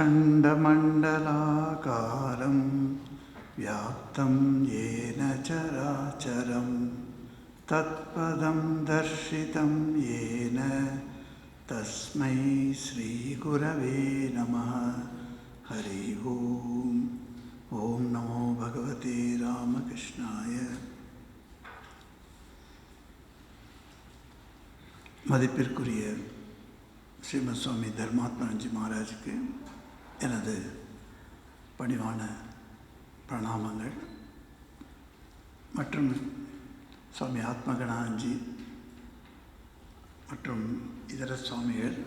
अखण्डमण्डलाकारं व्याप्तं येन चराचरं तत्पदं दर्शितं येन तस्मै श्रीगुरवे नमः. हरि ओम्. ओम नमो भगवते रामकृष्णाय. மதிப்பிற்குரிய ஸ்ரீமத் சுவாமி தர்மாத்மனஞ்சி மகாராஜுக்கு எனது பணிவான பிரணாமங்கள் மற்றும் சுவாமி ஆத்மகணாஞ்சி மற்றும் இதர சுவாமிகள்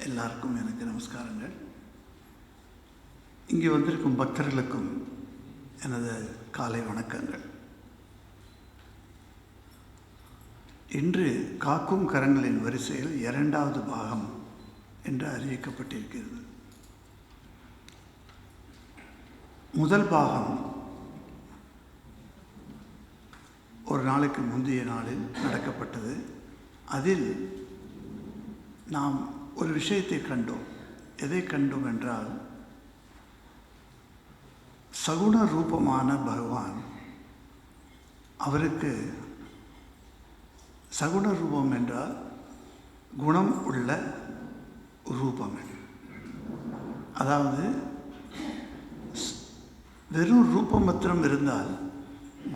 எல்லாருக்கும் எனக்கு நமஸ்காரங்கள். இங்கே வந்திருக்கும் பக்தர்களுக்கும் எனது காலை வணக்கங்கள். இன்று காக்கும் கரங்களின் வரிசையில் 2வது பாகம் என்று அறிவிக்கப்பட்டிருக்கிறது. முதல் பாகம் ஒரு நாளுக்கு முந்தைய நாளில் நடக்கப்பட்டது. அதில் நாம் ஒரு விஷயத்தை கண்டோம். எதை கண்டோம் என்றால், சகுண ரூபமான பகவான், அவருக்கு சகுண ரூபம் என்றால் குணம் உள்ள ரூபங்கள். அதாவது வெறும் ரூபம் மாத்திரம் இருந்தால்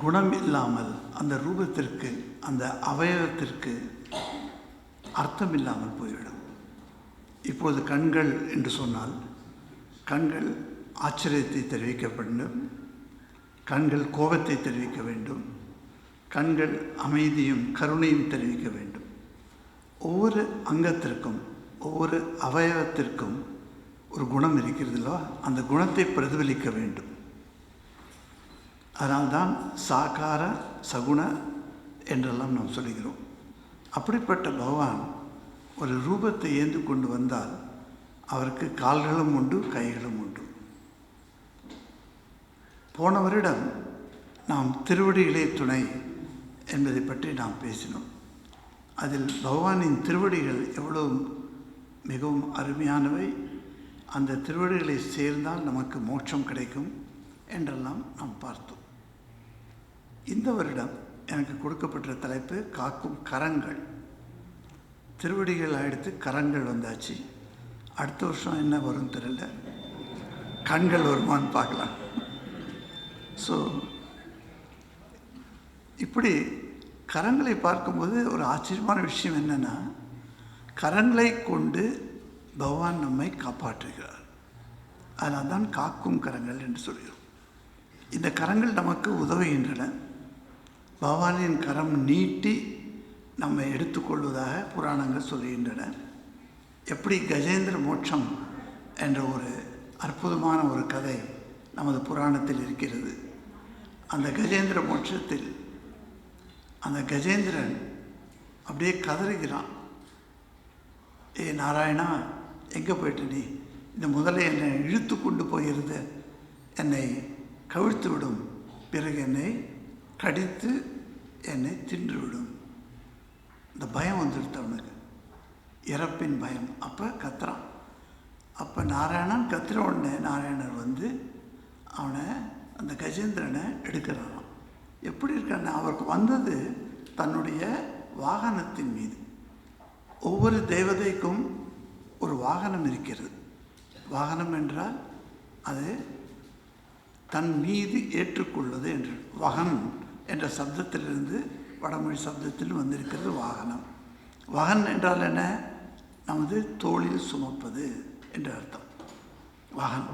குணம் இல்லாமல் அந்த ரூபத்திற்கு, அந்த அவயவத்திற்கு அர்த்தம் இல்லாமல் போய்விடும். இப்போது கண்கள் என்று சொன்னால், கண்கள் ஆச்சரியத்தை தெரிவிக்க வேண்டும், கண்கள் கோபத்தை தெரிவிக்க வேண்டும், கண்கள் அமைதியும் கருணையும் தெரிவிக்க வேண்டும். ஒவ்வொரு அங்கத்திற்கும், ஒவ்வொரு அவயவத்திற்கும் ஒரு குணம் இருக்கிறதுல்லவா, அந்த குணத்தை பிரதிபலிக்க வேண்டும். அதனால்தான் சாகார சகுண என்றெல்லாம் நாம் சொல்கிறோம். அப்படிப்பட்ட பகவான் ஒரு ரூபத்தை ஏந்து கொண்டு வந்தால் அவருக்கு கால்களும் உண்டு, கைகளும் உண்டு. போன வருடம் நாம் திருவடிகளே துணை என்பதை பற்றி நாம் பேசினோம். அதில் பகவானின் திருவடிகள் எவ்வளவு மிகவும் அருமையானவை, அந்த திருவடிகளை சேர்ந்தால் நமக்கு மோட்சம் கிடைக்கும் என்றெல்லாம் நாம் பார்த்தோம். இந்த வருடம் எனக்கு கொடுக்கப்பட்ட தலைப்பு காக்கும் கரங்கள். திருவடிகள் அடுத்து கரங்கள் வந்தாச்சு. அடுத்த வருஷம் என்ன வரும் தெரியல, கண்கள் வருமானு பார்க்கலாம். ஸோ இப்படி கரங்களை பார்க்கும்போது ஒரு ஆச்சரியமான விஷயம் என்னென்னா, கரங்களை கொண்டு பகவான் நம்மை காப்பாற்றுகிறார். அதனால் தான் காக்கும் கரங்கள் என்று சொல்கிறோம். இந்த கரங்கள் நமக்கு உதவுகின்றன. பகவானின் கரம் நீட்டி நம்மை எடுத்துக்கொள்வதாக புராணங்கள் சொல்கின்றன. எப்படி கஜேந்திர மோட்சம் என்ற ஒரு அற்புதமான ஒரு கதை நமது புராணத்தில் இருக்கிறது. அந்த கஜேந்திர மோட்சத்தில் அந்த கஜேந்திரன் அப்படியே கதறுகிறான். ஏ நாராயணா, எங்கே போயிட்டு நீ? இந்த முதலை என்னை இழுத்து கொண்டு போகிறது, என்னை கவிழ்த்து விடும், பிறகு என்னை கடித்து என்னை தின்றுவிடும். இந்த பயம் வந்துடுது அவனுக்கு, இறப்பின் பயம். அப்போ கத்துறான். அப்போ நாராயணன் கத்துற உடனே நாராயணர் வந்து அவனை, அந்த கஜேந்திரனை எடுக்கிறான். எப்படி இருக்கான்னு, அவருக்கு வந்தது தன்னுடைய வாகனத்தின் மீது. ஒவ்வொரு தேவதைக்கும் ஒரு வாகனம் இருக்கிறது. வாகனம் என்றால் அது தன் மீது ஏற்றுக்கொள்வது என்று. வகன் என்ற சப்தத்திலிருந்து வடமொழி சப்தத்தில் வந்திருக்கிறது வாகனம். வகன் என்றால் என்ன? நமது தோளில் சுமப்பது என்று அர்த்தம். வகன்,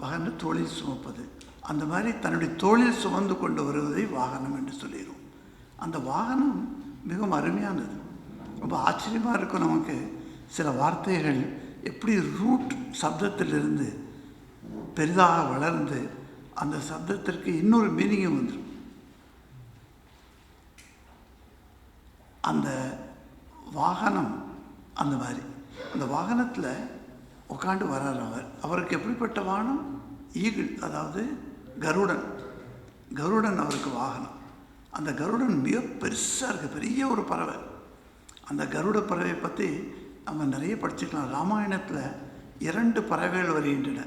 வகன் தோளில் சுமப்பது. அந்த மாதிரி தன்னுடைய தோளில் சுமந்து கொண்டு வருவதை வாகனம் என்று சொல்லிடுவோம். அந்த வாகனம் மிகவும் அருமையானது, ரொம்ப ஆச்சரியமாக இருக்கும். நமக்கு சில வார்த்தைகள் எப்படி ரூட் சப்தத்திலிருந்து பெரிதாக வளர்ந்து அந்த சப்தத்திற்கு இன்னொரு மீனிங்கும் வந்துடும். அந்த வாகனம் அந்த மாதிரி, அந்த வாகனத்தில் உட்காந்து வர்றார் அவர். அவருக்கு எப்படிப்பட்ட வாகனம்? ஈகிள், அதாவது கருடன். கருடன் அவருக்கு வாகனம். அந்த கருடன் மிக பெருசாக இருக்குது, பெரிய ஒரு பறவை. அந்த கருட பறவையை பற்றி நம்ம நிறைய படிச்சுக்கலாம். ராமாயணத்தில் 2 பறவைகள் வருகின்றன,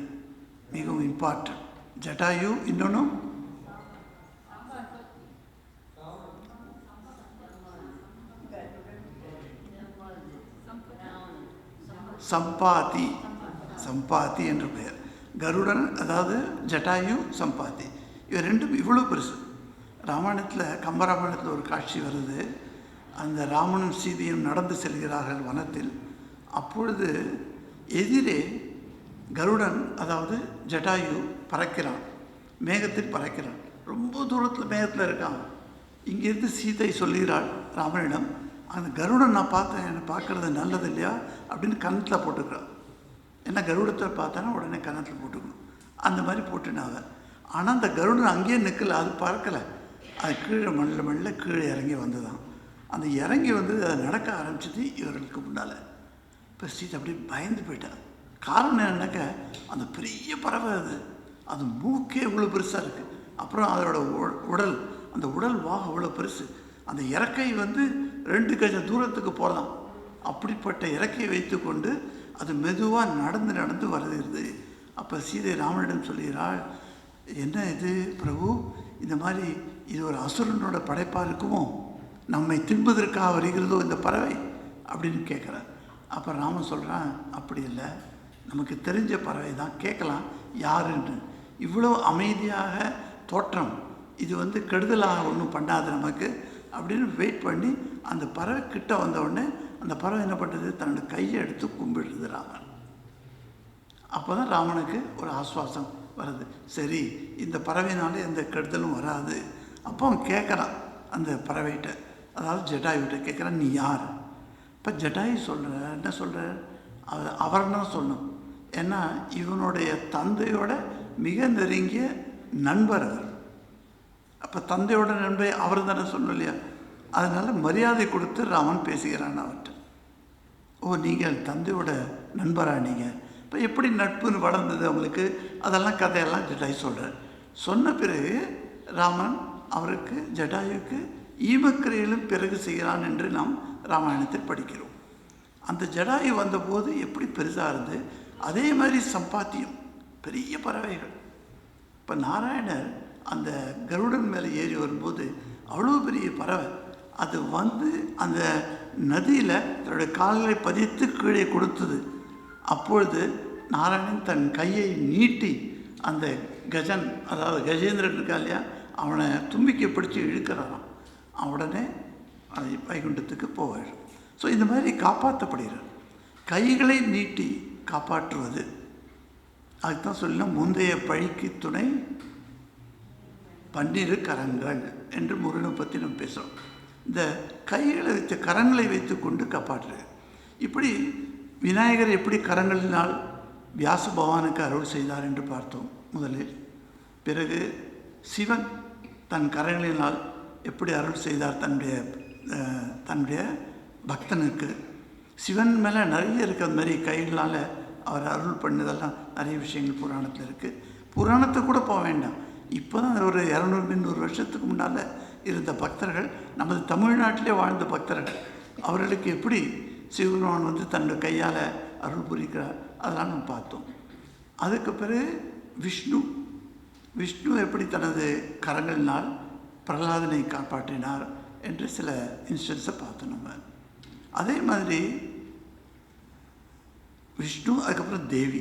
மிகவும் இம்பார்ட்டன்ட். ஜட்டாயு, இன்னொன்றும் சம்பாதி. சம்பாதி என்ற பெயர். கருடன், அதாவது ஜட்டாயு, சம்பாதி, இவை ரெண்டும் இவ்வளோ பெருசு. ராமாயணத்தில், கம்பராமாயணத்தில் ஒரு காட்சி வருது. அந்த ராமனும் சீதையும் நடந்து செல்கிறார்கள் வனத்தில். அப்பொழுது எதிரே கருடன், அதாவது ஜட்டாயு பறக்கிறான், மேகத்தில் பறக்கிறான். ரொம்ப தூரத்தில் மேகத்தில் இருக்கான். இங்கேருந்து சீதை சொல்கிறாள் ராமனிடம், அந்த கருடன் நான் பார்த்தேன், என்னை பார்க்குறது நல்லது இல்லையா அப்படின்னு கன்னத்தில் போட்டுக்கிறான். ஏன்னா கருடத்தை பார்த்தானா உடனே கன்னத்தில் போட்டுக்கணும். அந்த மாதிரி போட்டுனாங்க. ஆனால் அந்த கருடன் அங்கேயே நிற்கலை, அது பறக்கலை. அது கீழே மெல்ல கீழே இறங்கி வந்துதான். அந்த இறங்கி வந்து அதை நடக்க ஆரம்பிச்சது இவர்களுக்கு முன்னால். இப்போ சீதை அப்படியே பயந்து போயிட்டான். காரணம் என்னன்னாக்க, அந்த பெரிய பறவை அது மூக்கே இவ்வளோ பெருசாக இருக்குது. அப்புறம் அதோட உடல், அந்த உடல் வாக அவ்வளோ பெருசு. அந்த இறக்கை வந்து 2 கஜம் தூரத்துக்கு போகலாம். அப்படிப்பட்ட இறக்கையை வைத்து கொண்டு அது மெதுவாக நடந்து வருகிறது. அப்போ சீதை ராமனிடம் சொல்கிறாள், என்ன இது பிரபு, இந்த மாதிரி இது ஒரு அசுரனோட படைப்பாக இருக்குமோ, நம்மை தின்பதற்காக வருகிறதோ இந்த பறவை அப்படின்னு கேட்குறார். அப்போ ராமன் சொல்கிறான், அப்படி இல்லை, நமக்கு தெரிஞ்ச பறவை தான், கேட்கலாம் யாருன்னு. இவ்வளோ அமைதியாக தோற்றம், இது வந்து கெடுதலாக ஒன்றும் பண்ணாது நமக்கு அப்படின்னு வெயிட் பண்ணி அந்த பறவை கிட்ட வந்தவுடனே அந்த பறவை என்ன பண்ணுறது, தன்னோட கையை எடுத்து கும்பிடுறது ராமன். அப்போ தான் ராமனுக்கு ஒரு ஆஸ்வாசம் வருது. சரி, இந்த பறவைனால எந்த கெடுதலும் வராது. அப்போ அவன் கேட்குறான் அந்த பறவைகிட்ட, அதாவது ஜட்டாயுகிட்ட கேட்குறான், நீ யார்? இப்போ ஜட்டாயு என்ன சொல்கிற, அவர் தான் சொல்லணும். ஏன்னா இவனுடைய தந்தையோட மிக நெருங்கிய நண்பர் அவர். அப்போ தந்தையோட நண்பை அவர் தானே சொல்லணும் இல்லையா? அதனால் மரியாதை கொடுத்து ராமன் பேசுகிறான் அவர்கிட்ட. ஓ, நீங்கள் தந்தையோட நண்பரா நீங்கள்? இப்போ எப்படி நட்புன்னு வளர்ந்தது அவங்களுக்கு, அதெல்லாம் கதையெல்லாம் ஜட்டாயு சொல்கிறார். சொன்ன பிறகு ராமன் அவருக்கு, ஜட்டாயுக்கு ஈமக்கிரையிலும் பிறகு செய்கிறான் என்று நாம் ராமாயணத்தில் படிக்கிறோம். அந்த ஜடாயு வந்தபோது எப்படி பெருசாக இருந்து, அதே மாதிரி சம்பாத்தியம், பெரிய பறவைகள். இப்போ நாராயணர் அந்த கருடன் மேலே ஏறி வரும்போது அவ்வளோ பெரிய பறவை அது வந்து அந்த நதியில் தன்னுடைய கால்களை பதித்து கீழே கொடுத்தது. அப்பொழுது நாராயணன் தன் கையை நீட்டி அந்த கஜன், அதாவது கஜேந்திரன் இருக்கா இல்லையா, அவனை தும்பிக்கை பிடிச்சி இழுக்கிறாராம். உடனே அது வைகுண்டத்துக்கு போவார். ஸோ இந்த மாதிரி காப்பாற்றப்படுகிறார். கைகளை நீட்டி காப்பாற்றுவது, அதுதான் சொல்லலாம், முந்தைய பழிக்கு துணை 12 கரங்கள் என்று முருகனை பற்றி நம்ம பேசுகிறோம். இந்த கைகளை வைத்து, கரங்களை வைத்து கொண்டு காப்பாற்றுறது. இப்படி விநாயகர் எப்படி கரங்களினால் வியாச பகவானுக்கு அருள் செய்தார் என்று பார்த்தோம் முதலில். பிறகு சிவன் தன் கரங்களினால் எப்படி அருள் செய்தார் தன்னுடைய பக்தனுக்கு. சிவன் மேலே நிறைய இருக்கிற மாதிரி கைகளால் அவர் அருள் பண்ணதெல்லாம் நிறைய விஷயங்கள் புராணத்தில் இருக்குது. புராணத்துக்கு கூட போக வேண்டாம். இப்போ தான் ஒரு 200-300 வருஷத்துக்கு முன்னால் இருந்த பக்தர்கள், நமது தமிழ்நாட்டிலே வாழ்ந்த பக்தர்கள், அவர்களுக்கு எப்படி சிவபெருமான் வந்து தன்னுடைய கையால் அருள் புரிக்கிறார், அதெல்லாம் நம்ம பார்த்தோம். அதுக்கு பிறகு விஷ்ணு எப்படி தனது கரங்களினால் பிரகலாதனை காப்பாற்றினார் என்று சில இன்ஸ்டன்ஸை பார்த்தோம் நம்ம. அதே மாதிரி விஷ்ணு, அதுக்கப்புறம் தேவி,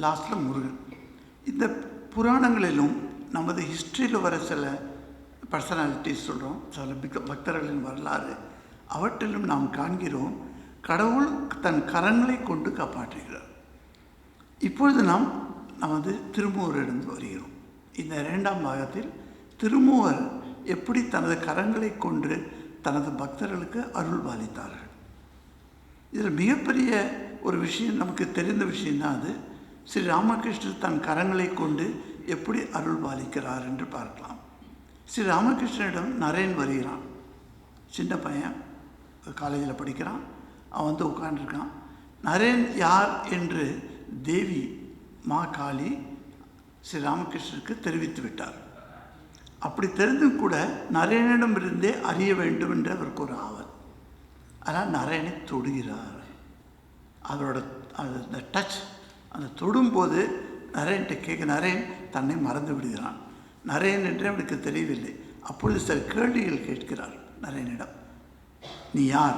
லாஸ்ட்டில் முருகன். இந்த புராணங்களிலும் நமது ஹிஸ்ட்ரியில் வர சில பர்சனாலிட்டிஸ் சொல்கிறோம், சில பக்தர்களின் வரலாறு, அவற்றிலும் நாம் காண்கிறோம் கடவுள் தன் கரங்களை கொண்டு காப்பாற்றுகிறார். இப்பொழுது நாம் நமது திருமூவரிடம் வருகிறோம். இந்த 2ஆம் பாகத்தில் திருமூவர் எப்படி தனது கரங்களை கொண்டு தனது பக்தர்களுக்கு அருள் பாலித்தார்கள். இதில் மிகப்பெரிய ஒரு விஷயம், நமக்கு தெரிந்த விஷயம்தான் அது. ஸ்ரீ ராமகிருஷ்ணர் தன் கரங்களை கொண்டு எப்படி அருள் பாலிக்கிறார் என்று பார்க்கலாம். ஸ்ரீ ராமகிருஷ்ணனிடம் நரேன் வருகிறான். சின்ன பையன், காலேஜில் படிக்கிறான். அவன் வந்து உட்காண்டிருக்கான். நரேன் யார் என்று தேவி மா காளி ஸ்ரீ ராமகிருஷ்ணருக்கு தெரிவித்து விட்டார். அப்படி தெரிந்தும் கூட நரேனிடமிருந்தே அறிய வேண்டும் என்று அவருக்கு ஒரு ஆவல். ஆனால் நரேனை தொடுகிறார். அதோட அந்த டச் அந்த தொடும்போது நரேன்கிட்ட கேட்க நரேன் தன்னை மறந்து விடுகிறான். நரேன் என்று அவனுக்கு தெரியவில்லை. அப்பொழுது சில கேள்விகள் கேட்கிறார் நரேனிடம். நீ யார்,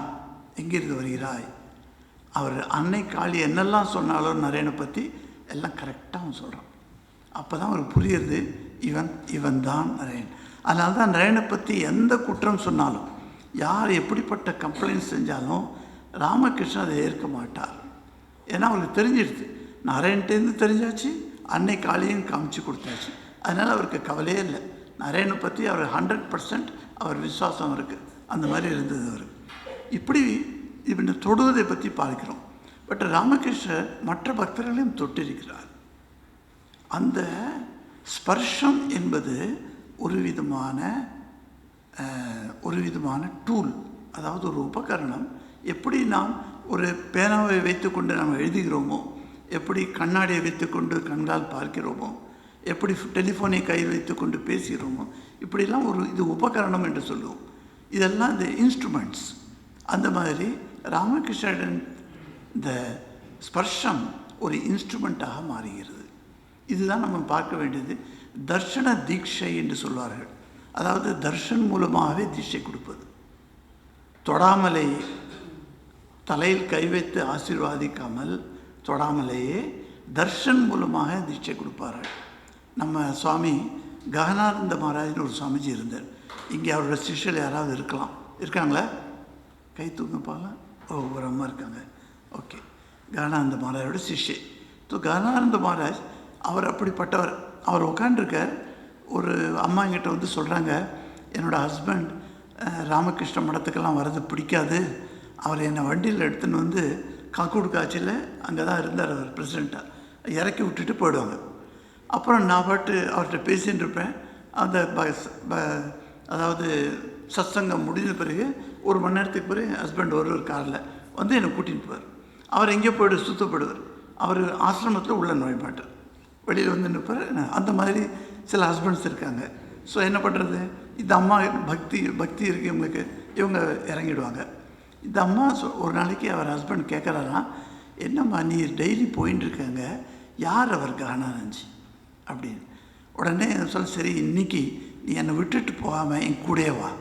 எங்கிருந்து வருகிறாய்? அவர் அன்னை காளி என்னெல்லாம் சொன்னாலும் நரேனை பற்றி எல்லாம் கரெக்டாக அவன் சொல்கிறான். அப்போ தான் அவருக்கு புரியுறது, இவன் தான் நரேன். அதனால தான் நரேனை பற்றி எந்த குற்றம் சொன்னாலும், யார் எப்படிப்பட்ட கம்ப்ளைண்ட் செஞ்சாலும் ராமகிருஷ்ணன் அதை ஏற்க மாட்டார். ஏன்னா அவருக்கு தெரிஞ்சிடுது, நரேன்ட்டேருந்து தெரிஞ்சாச்சு, அன்னை காளியும் காமிச்சு கொடுத்தாச்சு. அதனால் அவருக்கு கவலையே இல்லை. நரேனை பற்றி அவர் 100% அவர் விசுவாசம் இருக்குது. அந்த மாதிரி இருந்தது அவர். இப்படி இவனை தொடுவதை பற்றி பார்க்கிறோம். பட் ராமகிருஷ்ணர் மற்ற பக்தர்களையும் தொட்டிருக்கிறார். அந்த ஸ்பர்ஷம் என்பது ஒரு விதமான டூல், அதாவது ஒரு உபகரணம். எப்படி நாம் ஒரு பேனாவை வைத்துக்கொண்டு நாம் எழுதுகிறோமோ, எப்படி கண்ணாடியை வைத்துக்கொண்டு கண்கால் பார்க்கிறோமோ, எப்படி டெலிஃபோனை கையில் வைத்துக்கொண்டு பேசுகிறோமோ, இப்படிலாம் இது உபகரணம் என்று சொல்லுவோம். இதெல்லாம் இந்த இன்ஸ்ட்ருமெண்ட்ஸ். அந்த மாதிரி ராமகிருஷ்ணன் இந்த ஸ்பர்ஷம் ஒரு இன்ஸ்ட்ருமெண்ட்டாக மாறுகிறது. இதுதான் நம்ம பார்க்க வேண்டியது. தர்ஷன தீட்சை என்று சொல்வார்கள். அதாவது தர்ஷன் மூலமாகவே தீட்சை கொடுப்பது. தொடாமலே, தலையில் கை வைத்து ஆசீர்வாதிக்காமல் தொடாமலேயே தர்ஷன் மூலமாக தீட்சை கொடுப்பார்கள். நம்ம சுவாமி ககனானந்த மகாராஜ்னு ஒரு சுவாமிஜி இருந்தார். இங்கே அவரோட சிஷ்யர்கள் யாராவது இருக்காங்களா? கை தூங்கப்பாங்க. ஒரு அம்மா இருக்காங்க. ஓகே, ககனானந்த மகாராஜோட சிஷ்யை. ககனானந்த மகாராஜ் அவர் அப்படிப்பட்டவர். அவர் உட்காண்டிருக்கார். ஒரு அம்மா என்கிட்ட வந்து சொல்கிறாங்க, என்னோடய ஹஸ்பண்ட் ராமகிருஷ்ண மடத்துக்கெல்லாம் வர்றது பிடிக்காது. அவர் என்னை வண்டியில் எடுத்துன்னு வந்து காக்கூடு காட்சியில் அங்கே தான் இருந்தார் அவர் பிரசிடெண்ட்டாக, இறக்கி விட்டுட்டு போயிடுவாங்க. அப்புறம் நான் பாட்டு அவர்கிட்ட பேசின்னு இருப்பேன். அந்த அதாவது சத்சங்கம் முடிஞ்ச பிறகு 1 மணி நேரத்துக்கு பிறகு ஹஸ்பண்ட் ஒரு காரில் வந்து என்னை கூட்டிகிட்டு போவார். அவர் எங்கேயோ போய்ட்டு சுற்றப்படுவார். அவர் ஆசிரமத்தில் உள்ள நுழைய மாட்டார், வெளியில் வந்து நிற்பார். அந்த மாதிரி சில ஹஸ்பண்ட்ஸ் இருக்காங்க. ஸோ என்ன பண்ணுறது, இந்த அம்மா பக்தி இருக்குது இவங்களுக்கு, இவங்க இறங்கிடுவாங்க. இந்த அம்மா ஒரு நாளைக்கு அவர் ஹஸ்பண்ட் கேட்குறாராம், என்னம்மா நீ டெய்லி போயின்னு இருக்காங்க, யார் அவர் ககனானந்த்ஜி அப்படின்னு. உடனே சொல்ல, சரி இன்னைக்கு நீ என்னை விட்டுட்டு போகாமல் என் கூடயே வா,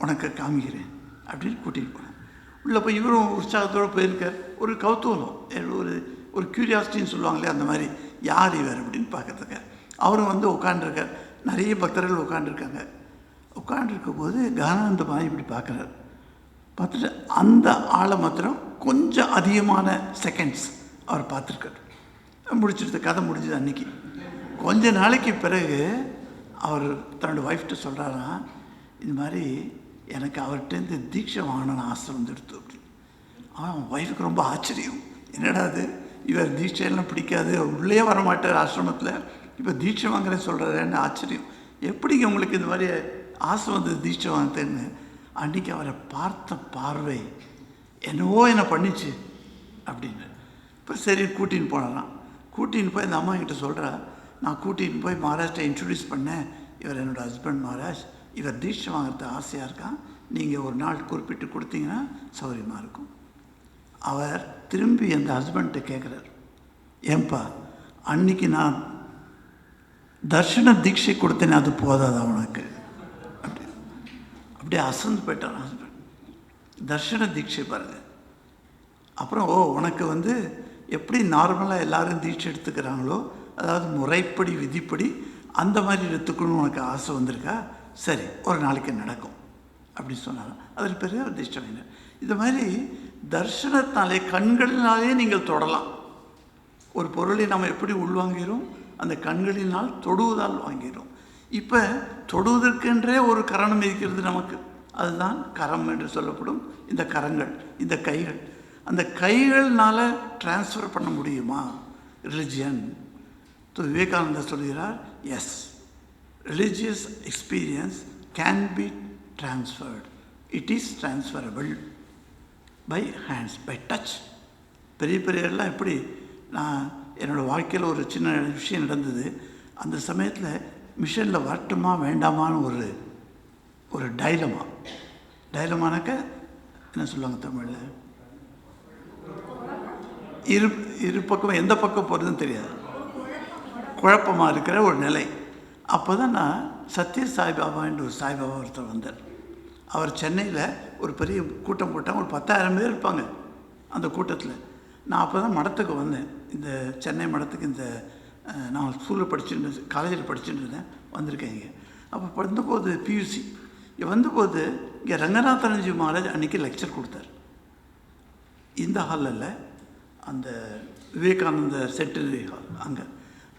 உனக்கு காமிக்கிறேன் அப்படின்னு கூட்டிகிட்டு போனேன். உள்ளே போய் இவரும் உற்சாகத்தோடு போயிருக்கார். ஒரு கௌதூலம், ஒரு க்யூரியாசிட்டின்னு சொல்லுவாங்களே, அந்த மாதிரி யார் இவர் அப்படின்னு பார்க்கறதுக்கு அவரும் வந்து உட்காண்டிருக்கார். நிறைய பக்தர்கள் உட்காண்டிருக்காங்க. உட்காண்டிருக்கும் போது ககனானந்த மகாராஜ் இப்படி பார்க்குறார். பார்த்துட்டு அந்த ஆளை மாத்திரம் கொஞ்சம் அதிகமான செகண்ட்ஸ் அவர் பார்த்துருக்கார். முடிச்சிருந்த கதை முடிஞ்சது அன்றைக்கி. கொஞ்ச நாளைக்கு பிறகு அவர் தன்னோட ஒய்ஃப்ட்ட சொல்கிறாராம், இது மாதிரி எனக்கு அவர்கிட்டருந்து தீட்சை வாங்கணும்னு ஆசை வந்துடுத்து அப்படின்னு. அவன் ஒய்ஃபுக்கு ரொம்ப ஆச்சரியம், என்னடா அது, இவர் தீட்சையெல்லாம் பிடிக்காது, உள்ளே வரமாட்டார் ஆசிரமத்தில், இப்போ தீட்சை வாங்குறேன்னு சொல்கிறாருன்னு ஆச்சரியம். எப்படிங்க உங்களுக்கு இது மாதிரி ஆசை வந்து தீட்சை வாங்குறேன்னு. அன்றைக்கி அவரை பார்த்த பார்வை என்னை பண்ணிச்சு அப்படின்னு. இப்போ சரி கூட்டின்னு போனாராம். கூட்டின்னு போய் இந்த அம்மா கிட்ட சொல்கிறா, நான் கூட்டின்னு போய் மகாராஜ்கிட்ட இன்ட்ரடியூஸ் பண்ணேன், இவர் என்னோடய ஹஸ்பண்ட் மகாராஜ், இவர் தீட்சை வாங்குறது ஆசையாக இருக்கான், நீங்கள் ஒரு நாள் குறிப்பிட்டு கொடுத்தீங்கன்னா சௌகரியமாக இருக்கும். அவர் திரும்பி அந்த ஹஸ்பண்ட்டை கேட்குறார், ஏன்பா அன்றைக்கி நான் தர்ஷன தீட்சை கொடுத்தேனே அது போதாது அவனுக்கு அப்படியே அசந்து போயிட்டான் ஹஸ்பண்ட். தர்ஷன தீட்சை பாருங்கள். அப்புறம் உனக்கு வந்து எப்படி நார்மலாக எல்லோரும் தீட்சை எடுத்துக்கிறாங்களோ, அதாவது முறைப்படி விதிப்படி அந்த மாதிரி எடுத்துக்கணும்னு உனக்கு ஆசை வந்திருக்கா, சரி ஒரு நாளைக்கு நடக்கும் அப்படி சொன்னாலும் அதில் பெரிய ஒரு தீட்சை வைங்க. இது மாதிரி தர்ஷனத்தாலே கண்களினாலே நீங்கள் தொடலாம். ஒரு பொருளை நம்ம எப்படி உள்வாங்கிறோம், அந்த கண்களினால் தொடுவதால் வாங்கிறோம். இப்போ தொடுவதற்கென்றே ஒரு கரணம் இருக்கிறது நமக்கு, அதுதான் கரம் என்று சொல்லப்படும் இந்த கரங்கள், இந்த கைகள். அந்த கைகள்னால் டிரான்ஸ்ஃபர் பண்ண முடியுமா ரிலிஜியன்? விவேகானந்தர் சொல்கிறார், yes, religious experience can be transferred, it is transferable by hands, by touch. பெரியெல்லாம் எப்படி, நான் என்னோடய வாழ்க்கையில் ஒரு சின்ன விஷயம் நடந்தது. அந்த சமயத்தில் மிஷனில் வரட்டுமா வேண்டாமான்னு ஒரு டைலமானாக்க என்ன சொல்லுவாங்க தமிழில், இரு இரு பக்கம் எந்த பக்கம் போகிறதுன்னு தெரியாது, குழப்பமாக இருக்கிற ஒரு நிலை. அப்போ தான் நான் சத்ய சாய்பாபா என்று ஒரு சாய்பாபா ஒருத்தர் வந்தார். அவர் சென்னையில் ஒரு பெரிய கூட்டம் போட்டாங்க, ஒரு 10,000 பேர் இருப்பாங்க அந்த கூட்டத்தில். நான் அப்போ தான் மடத்துக்கு வந்தேன், இந்த சென்னை மடத்துக்கு. இந்த நான் ஸ்கூலில் படிச்சுட்டு காலேஜில் படிச்சுட்டு இருந்தேன், வந்திருக்கேன் இங்கே. அப்போ வந்தபோது பியூசி வந்தபோது இங்கே ரங்கநாதன்ஜி மகாராஜ் அன்றைக்கி லெக்சர் கொடுத்தார். இந்த ஹாலில் அந்த விவேகானந்த சென்டரி ஹால், அங்கே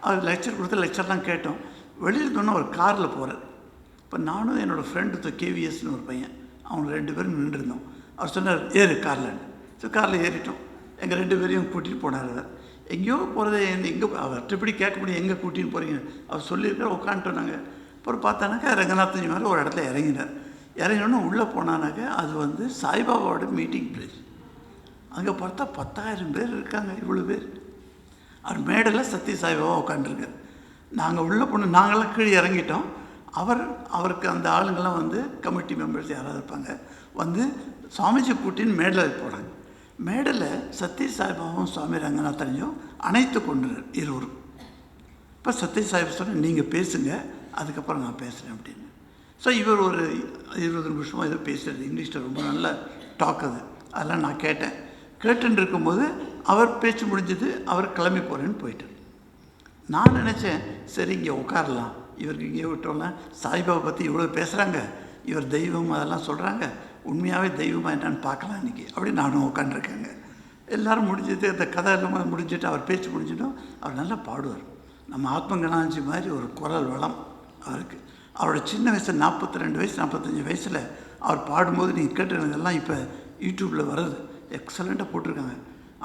அவர் லெக்சர் கொடுத்த லெக்சர்லாம் கேட்டோம். வெளியில் சொன்னால் ஒரு காரில் போகிறார். இப்போ நானும் என்னோடய ஃப்ரெண்டு கேவிஎஸ்னு ஒரு பையன், அவங்க 2 பேரும் நின்றுருந்தோம். அவர் சொன்னார் ஏறு காரில். ஸோ காரில் ஏறிட்டோம். எங்கள் 2 பேரையும் கூட்டிகிட்டு போனார். அவர் எங்கேயோ போகிறத எங்கே அவர்கிட்ட இப்படி கேட்க முடியும், எங்கே கூட்டின்னு போகிறீங்க அவர் சொல்லியிருக்கார். உட்காந்துட்டோம் நாங்கள். அப்புறம் பார்த்தானாக்கா ரங்கநாதன்ஜி மாதிரி ஒரு இடத்துல இறங்கினார். இறங்கினோன்னு உள்ளே போனானாக்கா அது வந்து சாய்பாபாவோட மீட்டிங் பிளேஸ். அங்கே பார்த்தா 10,000 பேர் இருக்காங்க. இவ்வளோ பேர். அவர் மேடையில் சத்ய சாய்பாபா உட்காந்துருக்கார். நாங்கள் உள்ளே போனோம், நாங்களாம் கீழே இறங்கிட்டோம். அவருக்கு அந்த ஆளுங்கள்லாம் வந்து கமிட்டி மெம்பர்ஸ் யாராவது இருப்பாங்க, வந்து சுவாமிஜி கூட்டின்னு மேடையில் போகிறாங்க. மேடையில் சத்ய சாய்பாபாவும் சுவாமி ரங்கநாதனையும் அணைத்து கொண்டுறார் இருவரும். இப்போ சத்ய சாய்பா சொன்னால் நீங்கள் பேசுங்க, அதுக்கப்புறம் நான் பேசுகிறேன் அப்படின்னு. ஸோ இவர் ஒரு 20 நிமிஷமாக ஏதோ பேசுகிறது, இங்கிலீஷில் ரொம்ப நல்ல டாக் அது. அதெல்லாம் நான் கேட்டுன்னு இருக்கும்போது அவர் பேச்சு முடிஞ்சது, அவர் கிளம்பி போகிறேன்னு போயிட்டார். நான் நினச்சேன் சரி இங்கே உட்காரலாம், இவருக்கு இங்கே விட்டோம்னா சாய்பாபா பற்றி இவ்வளோ பேசுகிறாங்க, இவர் தெய்வம் அதெல்லாம் சொல்கிறாங்க, உண்மையாகவே தெய்வமாக என்னன்னு பார்க்கலாம் இன்றைக்கி அப்படி நானும் உட்காந்துருக்கேங்க. எல்லோரும் முடிஞ்சது, அந்த கதை எல்லாம் முடிஞ்சுட்டு அவர் பேச்சு முடிஞ்சிட்டோம். அவர் நல்லா பாடுவார். நம்ம ஆத்மகணாஞ்சி மாதிரி ஒரு குரல் வளம் அவருக்கு. அவரோட சின்ன வயசில் 42 வயசு 45 வயசில் அவர் பாடும்போது நீங்கள் கேட்டுருந்ததெல்லாம் இப்போ யூடியூப்பில் வருது, எக்ஸலண்ட்டாக போட்டிருக்காங்க.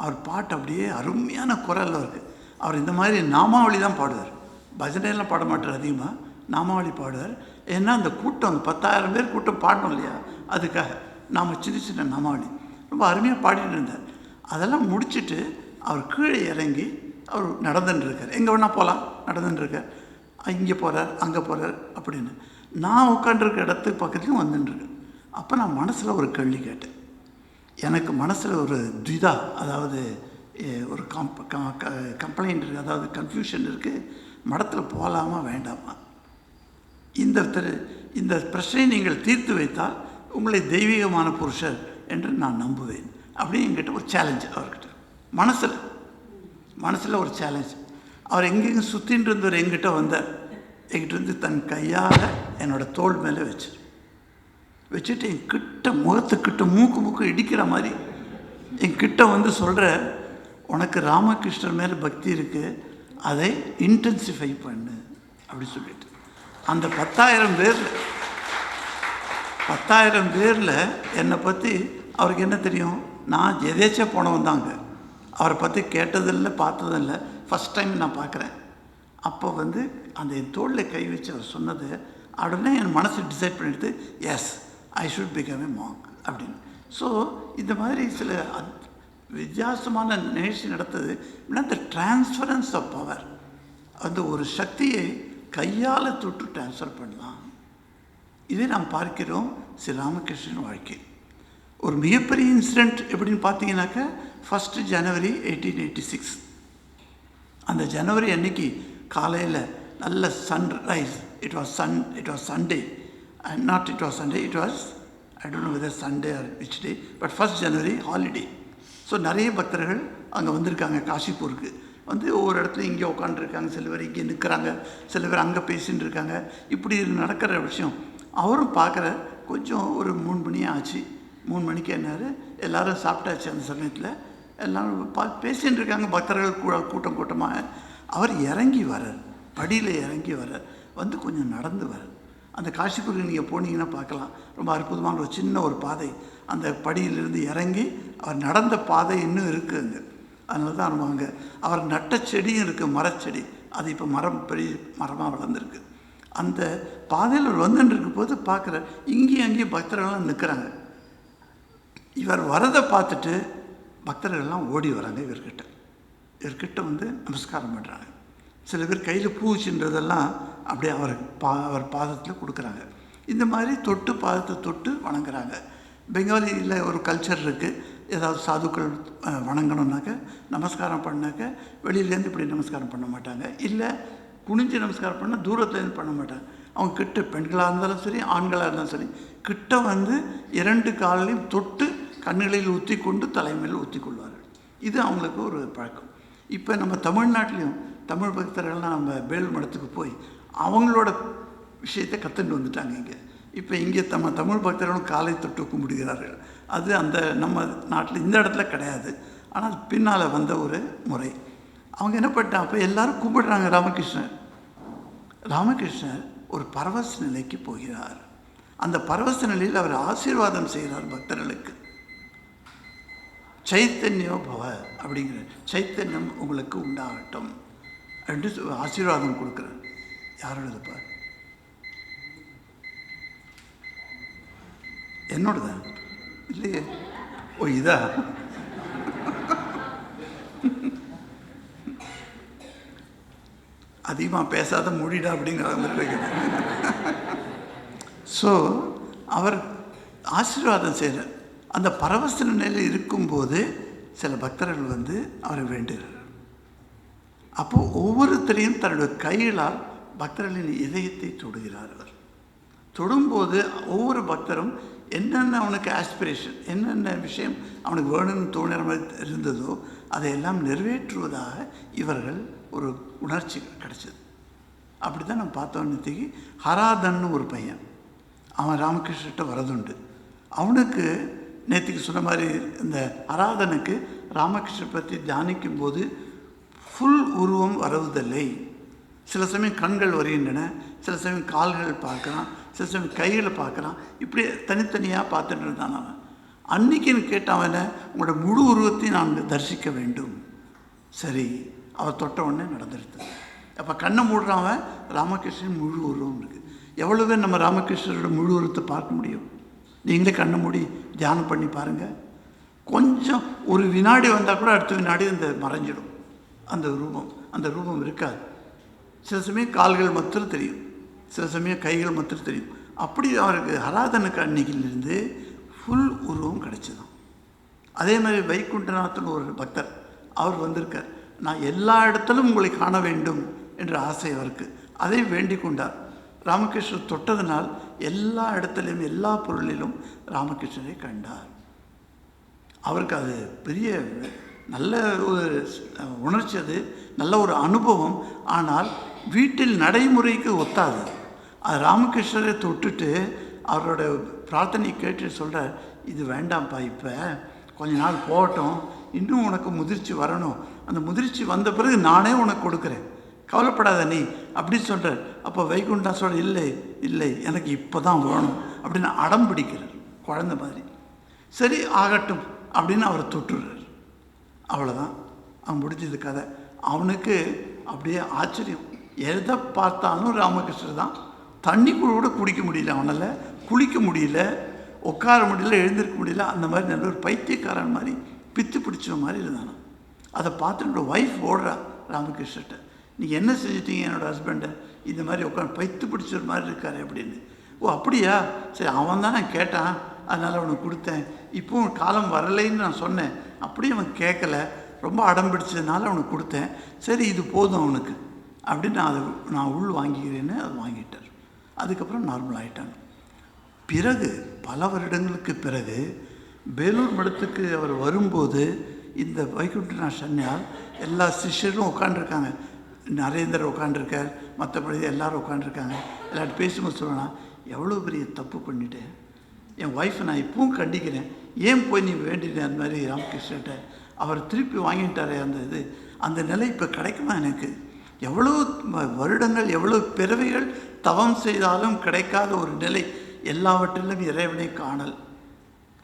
அவர் பாட்டு அப்படியே அருமையான குரலில் இருக்குது. அவர் இந்த மாதிரி நாமாவளி தான் பாடுவார், பஜனையெல்லாம் பாட மாட்டார், அதிகமாக நாமாவளி பாடுவார். ஏன்னா அந்த கூட்டம், அந்த 10,000 பேர் கூட்டம் பாடணும் இல்லையா, அதுக்காக நாம் சின்ன சின்ன நாமாவளி ரொம்ப அருமையாக பாடிட்டு இருந்தார். அதெல்லாம் முடிச்சுட்டு அவர் கீழே இறங்கி அவர் நடந்துட்டுருக்கார். எங்கே வேணால் போகலாம், நடந்துட்டுருக்கார். இங்கே போகிறார், அங்கே போகிறார் அப்படின்னு. நான் உட்காண்டிருக்க இடத்துக்கு பக்கத்துலையும் வந்துட்டுருக்கேன். அப்போ நான் மனசில் ஒரு கேள்வி கேட்டேன். எனக்கு மனசில் ஒரு துவிதா, அதாவது ஒரு கம்ப்ளைண்ட் இருக்குது, அதாவது கன்ஃபியூஷன் இருக்குது. மடத்தில் போகலாமா வேண்டாமா, இந்த பிரச்சனையை நீங்கள் தீர்த்து வைத்தால் உங்களை தெய்வீகமான புருஷர் என்று நான் நம்புவேன் அப்படின்னு என்கிட்ட ஒரு சேலஞ்சு. அவர்கிட்ட மனசில் ஒரு சேலஞ்ச். அவர் எங்கெங்கே சுற்றின்னு இருந்தவர் எங்கிட்ட வந்தார். என்கிட்ட இருந்து தன் கையால் என்னோடய தோள் மேலே வச்சுட்டு என்கிட்ட முகத்துக்கிட்ட மூக்கு இடிக்கிற மாதிரி என்கிட்ட வந்து சொல்கிற, உனக்கு ராமகிருஷ்ணர் மேலே பக்தி இருக்குது, அதை இன்டென்சிஃபை பண்ணு அப்படி சொல்லிட்டு. அந்த 10,000 பேரில் என்னை பற்றி அவருக்கு என்ன தெரியும், நான் எதேச்சா போனவன் தாங்க. அவரை பற்றி கேட்டதில்லை, பார்த்ததில்லை, ஃபஸ்ட் டைம் நான் பார்க்குறேன். அப்போ வந்து அந்த என் தோளில் கை வச்சு அவர் சொன்னது, உடனே என் மனசு டிசைட் பண்ணிவிட்டு as I should become a monk அப்படின்னு. ஸோ இந்த மாதிரி சில வித்தியாசமான நிகழ்ச்சி நடத்துது. இந்த டிரான்ஸ்ஃபரன்ஸ் ஆஃப் பவர், அந்த ஒரு சக்தியை கையால் தொட்டு டிரான்ஸ்ஃபர் பண்ணலாம். இதை நாம் பார்க்கிறோம் ஸ்ரீ ராமகிருஷ்ணன் வாழ்க்கை. ஒரு மிகப்பெரிய இன்சிடெண்ட் எப்படின்னு பார்த்தீங்கன்னாக்கா, 1 ஜனவரி 1886. அந்த ஜனவரி அன்னைக்கு காலையில் நல்ல sunrise. It was Sunday, not it was Sunday, it was I don't know whether Sunday or which day, but 1 January holiday. So நிறைய பக்தர்கள் அங்கே வந்திருக்காங்க. காசிப்பூருக்கு வந்து ஒவ்வொரு இடத்துல இங்கே உட்காந்துருக்காங்க, சில பேர் இங்கே நிற்கிறாங்க, சில பேர் அங்கே பேசின்னு இருக்காங்க. இப்படி நடக்கிற விஷயம் அவரும் பார்க்குற. கொஞ்சம் ஒரு 3 மணி ஆச்சு. 3 மணிக்கு என்னாரு, எல்லோரும் சாப்பிட்டாச்சு. அந்த சமயத்தில் எல்லோரும் பேசின்னு இருக்காங்க, பக்தர்கள் கூட்டமாக. அவர் இறங்கி வர்றார், படியில் இறங்கி வர்றார், வந்து கொஞ்சம் நடந்து வர்றார். அந்த காசிப்பூருக்கு நீங்கள் போனீங்கன்னா பார்க்கலாம், ரொம்ப அற்புதமான ஒரு சின்ன ஒரு பாதை. அந்த படியிலிருந்து இறங்கி அவர் நடந்த பாதை இன்னும் இருக்குது அங்கே. அதனால தான் நம்ம அங்கே அவர் நட்ட செடியும் இருக்குது, மரச்செடி. அது இப்போ பெரிய மரமாக வளர்ந்துருக்கு. அந்த பாதையில் அவர் வந்துட்டு போது பார்க்குற, இங்கேயும் அங்கேயும் பக்தர்கள்லாம் நிற்கிறாங்க. இவர் வரதை பார்த்துட்டு பக்தர்கள்லாம் ஓடி வராங்க இவர்கிட்ட வந்து நமஸ்காரம் பண்ணுறாங்க. சில பேர் கையில் பூ வச்சுன்றதெல்லாம் அப்படியே அவர் பாதத்தில் கொடுக்குறாங்க. இந்த மாதிரி பாதத்தை தொட்டு வணங்குறாங்க. பெங்காலியில் ஒரு கல்ச்சர் இருக்குது, ஏதாவது சாதுக்கள் வணங்கணுன்னாக்க நமஸ்காரம் பண்ணாக்க வெளியிலேருந்து இப்படி நமஸ்காரம் பண்ண மாட்டாங்க, இல்லை குனிஞ்சு நமஸ்காரம் பண்ணால் தூரத்துலேருந்து பண்ண மாட்டாங்க. அவங்க கிட்ட பெண்களாக இருந்தாலும் சரி ஆண்களாக இருந்தாலும் சரி கிட்ட வந்து 2 காலையும் தொட்டு கண்களில் ஊற்றி கொண்டு தலைமையில் ஊற்றி கொள்வார்கள். இது அவங்களுக்கு ஒரு பழக்கம். இப்போ நம்ம தமிழ்நாட்டிலையும் தமிழ் பக்தர்கள்லாம் நம்ம வேல் மடத்துக்கு போய் அவங்களோட விஷயத்தை கற்றுட்டு வந்துட்டாங்க. இப்போ இங்கே தமிழ் பக்தர்களும் காலை தொட்டு கும்பிடுகிறார்கள். அது அந்த நம்ம நாட்டில் இந்த இடத்துல கிடையாது, ஆனால் பின்னால் வந்த ஒரு முறை. அவங்க என்ன பண்ணிட்டாங்க, அப்போ எல்லோரும் கும்பிடுறாங்க ராமகிருஷ்ணர் ஒரு பரவச நிலைக்கு போகிறார். அந்த பரவச நிலையில் அவர் ஆசீர்வாதம் செய்கிறார் பக்தர்களுக்கு. சைத்தன்யோ பவ அப்படிங்கிற சைத்தன்யம் உங்களுக்கு உண்டாகட்டும் என்று ஆசீர்வாதம் கொடுக்குறார். யாரோடதுப்பா? என்னோடதான் இல்லையே. ஓ, இதா? அதிகமாக பேசாத மொழிடா அப்படிங்கிற மாதிரி இருக்குது. ஸோ அவர் ஆசீர்வாதம் செய்கிறார். அந்த பரவச நிலையில் இருக்கும்போது சில பக்தர்கள் வந்து அவரை வேண்டுகிறார். அப்போது ஒவ்வொருத்தரையும் தன்னுடைய கைகளால் பக்தர்களின் இதயத்தை தொடுகிறார். அவர் தொடும்போது ஒவ்வொரு பக்தரும் என்னென்ன அவனுக்கு ஆஸ்பிரேஷன், என்னென்ன விஷயம் அவனுக்கு வேணும்னு தோணுற மாதிரி இருந்ததோ அதையெல்லாம் நிறைவேற்றுவதாக இவர்கள் ஒரு உணர்ச்சி கிடச்சிது. அப்படி தான் நம்ம பார்த்தோம். நேற்றுக்கு ஹராதன்னு ஒரு பையன், அவன் ராமகிருஷ்ணர்கிட்ட வரதுண்டு. அவனுக்கு நேற்றுக்கு சொன்ன மாதிரி இந்த ஹராதனுக்கு ராமகிருஷ்ணர் பற்றி தியானிக்கும் போது ஃபுல் உருவம் வருவதில்லை. சில சமயம் கண்கள் வருகின்றன, சில சமயம் கால்கள் பார்க்குறான், சில சமயம் கைகளை பார்க்குறான். இப்படி தனித்தனியாக பார்த்துட்டு இருந்தான் அவன். அன்னைக்குன்னு கேட்டவனை உங்களோட முழு உருவத்தையும் நான் தரிசிக்க வேண்டும். சரி, அவள் தொட்ட உடனே நடந்துடுது. அப்போ கண்ணை மூடுறவன் ராமகிருஷ்ணன் முழு உருவம் இருக்குது. எவ்வளோ பேர் நம்ம ராமகிருஷ்ணரோட முழு உருவத்தை பார்க்க முடியும்? நீங்களே கண்ணை மூடி தியானம் பண்ணி பாருங்கள். கொஞ்சம் ஒரு வினாடி வந்தால் கூட அடுத்த வினாடி அந்த மறைஞ்சிடும் அந்த ரூபம் இருக்காது. சில சமயம் கால்கள் மாத்திரம் தெரியும், சில சமயம் கைகள் மாத்திரம் தெரியும். அப்படி அவருக்கு ஹராதனுக்கு அன்னைக்கிலிருந்து ஃபுல் உருவம் கிடைச்சிதான். அதே மாதிரி வைகுண்டநாதன் ஒரு பக்தர், அவர் வந்திருக்கார். நான் எல்லா இடத்திலும் உங்களை காண வேண்டும் என்ற ஆசை அவருக்கு. அதை வேண்டிக் கொண்டார். ராமகிருஷ்ணர் தொட்டதனால் எல்லா இடத்துலையும் எல்லா பொருளிலும் ராமகிருஷ்ணரை கண்டார். அவருக்கு அது பெரிய நல்ல ஒரு உணர்ச்சி, அது நல்ல ஒரு அனுபவம். ஆனால் வீட்டில் நடைமுறைக்கு ஒத்தாது. அது ராமகிருஷ்ணரை தொட்டுட்டு அவரோட பிரார்த்தனை கேட்டு சொல்கிறார், இது வேண்டாம்ப்பா, இப்போ கொஞ்ச நாள் போகட்டும், இன்னும் உனக்கு முதிர்ச்சி வரணும், அந்த முதிர்ச்சி வந்த பிறகு நானே உனக்கு கொடுக்குறேன், கவலைப்படாத நீ அப்படி சொல்கிறார். அப்போ வைகுண்டா சொல்ல, இல்லை எனக்கு இப்போ தான் வேணும் அப்படின்னு அடம் பிடிக்கிறார் குழந்தை மாதிரி. சரி ஆகட்டும் அப்படின்னு அவர் தொட்டுறார். அவ்வளோதான், அவன் முடிஞ்சது கதை. அவனுக்கு அப்படியே ஆச்சரியம். எதை பார்த்தாலும் ராமகிருஷ்ணர் தான். தண்ணி கூட குடிக்க முடியல, அவனால் குளிக்க முடியல, உட்கார முடியல, எழுந்திருக்க முடியல. அந்த மாதிரி நல்ல ஒரு பைத்தியக்காரன் மாதிரி பித்து பிடிச்ச மாதிரி இருந்தானா. அதை பார்த்து என்னோட ஒய்ஃப் ஓடுறா ராமகிருஷ்ணர்கிட்ட, நீங்கள் என்ன செஞ்சிட்டீங்க என்னோடய ஹஸ்பண்டை, இந்த மாதிரி உட்காந்து பைத்து பிடிச்ச மாதிரி இருக்காரு அப்படின்னு. ஓ அப்படியா, சரி, அவன் தான் நான் கேட்டான், அதனால் அவனுக்கு கொடுத்தேன். இப்போவும் காலம் வரலைன்னு நான் சொன்னேன், அப்படியே அவன் கேட்கல, ரொம்ப அடம் பிடிச்சதுனால அவனுக்கு கொடுத்தேன். சரி இது போதும் அவனுக்கு அப்படின்னு நான் உள் வாங்கிக்கிறேன்னு அது வாங்கிட்டார். அதுக்கப்புறம் நார்மல் ஆகிட்டாங்க. பிறகு பல வருடங்களுக்கு பிறகு வேலூர் மடத்துக்கு அவர் வரும்போது இந்த வைகுண்டநாத் சன்னியால் எல்லா சிஷ்யரும் உட்காண்டிருக்காங்க. நரேந்தர் உட்காண்டிருக்கார், மற்றபடி எல்லோரும் உட்காண்டிருக்காங்க. எல்லாரும் பேசும்போது சொல்லலாம், எவ்வளோ பெரிய தப்பு பண்ணிட்டேன், என் ஒய்ஃபை நான் இப்பவும் கண்டிக்கிறேன், ஏன் போய் நீ வேண்டினேன் அந்த மாதிரி ராமகிருஷ்ணர்கிட்ட, அவர் திருப்பி வாங்கிட்டாரே அந்த நிலை இப்போ கிடைக்குமா எனக்கு? எவ்வளோ வருடங்கள் எவ்வளோ பிறவிகள் தவம் செய்தாலும் கிடைக்காத ஒரு நிலை, எல்லாவற்றிலும் இறைவனை காணல்,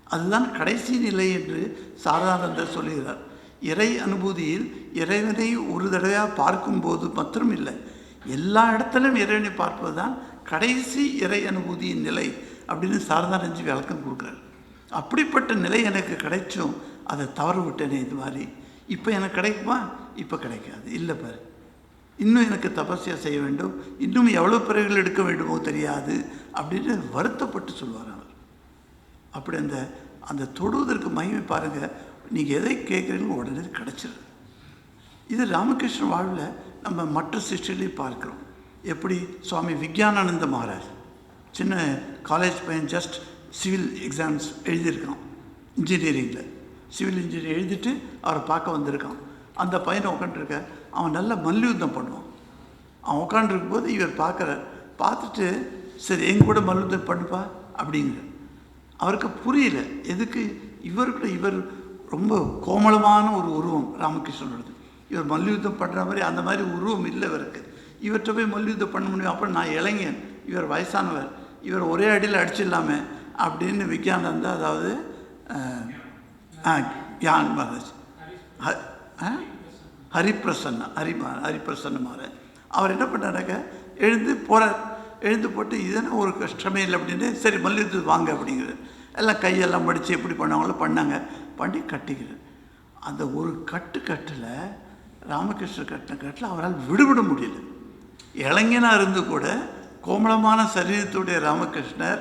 அதுதான் கடைசி நிலை என்று சாரதானந்தர் சொல்லுகிறார். இறை அனுபூதியில் இறைவனை ஒரு தடவையாக பார்க்கும்போது மாத்திரம் இல்லை, எல்லா இடத்திலும் இறைவனை பார்ப்பது தான் கடைசி இறை அனுபூதியின் நிலை அப்படின்னு சாரதானந்தி விளக்கம் கொடுக்குறார். அப்படிப்பட்ட நிலை எனக்கு கிடைச்சும் அதை தவறு விட்டேனே இது மாதிரி. இப்போ எனக்கு கிடைக்குமா? இப்போ கிடைக்காது. இல்லை பாரு, இன்னும் எனக்கு தபஸ்யா செய்ய வேண்டும், இன்னும் எவ்வளோ பிறகுகள் எடுக்க வேண்டுமோ தெரியாது அப்படின்னு வருத்தப்பட்டு சொல்வார் அவர். அப்படி அந்த அந்த தொடுவதற்கு மகிமை பாருங்கள், நீங்கள் எதை கேட்குறீங்களோ உடனே கிடச்சிருது. இது ராமகிருஷ்ண வாழ்வில் நம்ம மற்ற சிஷ்யர்களையும் பார்க்குறோம். எப்படி சுவாமி விக்யானந்த மகாராஜ், சின்ன காலேஜ் பையன், ஜஸ்ட் சிவில் எக்ஸாம்ஸ் எழுதியிருக்கான், இன்ஜினியரிங்கில் சிவில் இன்ஜினியரிங் எழுதிட்டு அவரை பார்க்க வந்திருக்கான். அந்த பையனை உட்காந்துருக்க, அவன் நல்ல மல்யுத்தம் பண்ணுவான். அவன் உட்காந்துருக்கும் போது இவர் பார்த்துட்டு சரி எங்க கூட மல்யுத்தம் பண்ணுப்பா அப்படிங்கிற. அவருக்கு புரியல எதுக்கு இவர் ரொம்ப கோமளமான ஒரு உருவம் ராமகிருஷ்ணனோடது. இவர் மல்யுத்தம் பண்ணுற மாதிரி அந்த மாதிரி உருவம் இல்லை இவருக்கு. இவர்கிட்ட போய் மல்யுத்தம் பண்ண முடியும்? அப்புறம் நான் இளைஞன், இவர் வயசானவர், இவர் ஒரே அடியில் அடிச்சிடலாமே அப்படின்னு விக்யானந்தா, அதாவது கியான் மகாராஜ், ஹரிப்பிரசன்ன மகாராஜ், அவர் என்ன பண்ணாராக்க, எழுந்து போட்டு இதெல்லாம் ஒரு கஷ்டமே இல்லை அப்படின்னு, சரி மல்யுத்தத்துக்கு வாங்க அப்படிங்கிறது. எல்லாம் கையெல்லாம் படித்து எப்படி பண்ணாங்களோ பண்ணாங்க, பண்ணி கட்டிக்கிறார். அந்த ஒரு கட்டில் ராமகிருஷ்ணர் கட்டில் அவரால் விடுபட முடியல. இளைஞனாக இருந்து கூட கோமளமான சரீரத்துடைய ராமகிருஷ்ணர்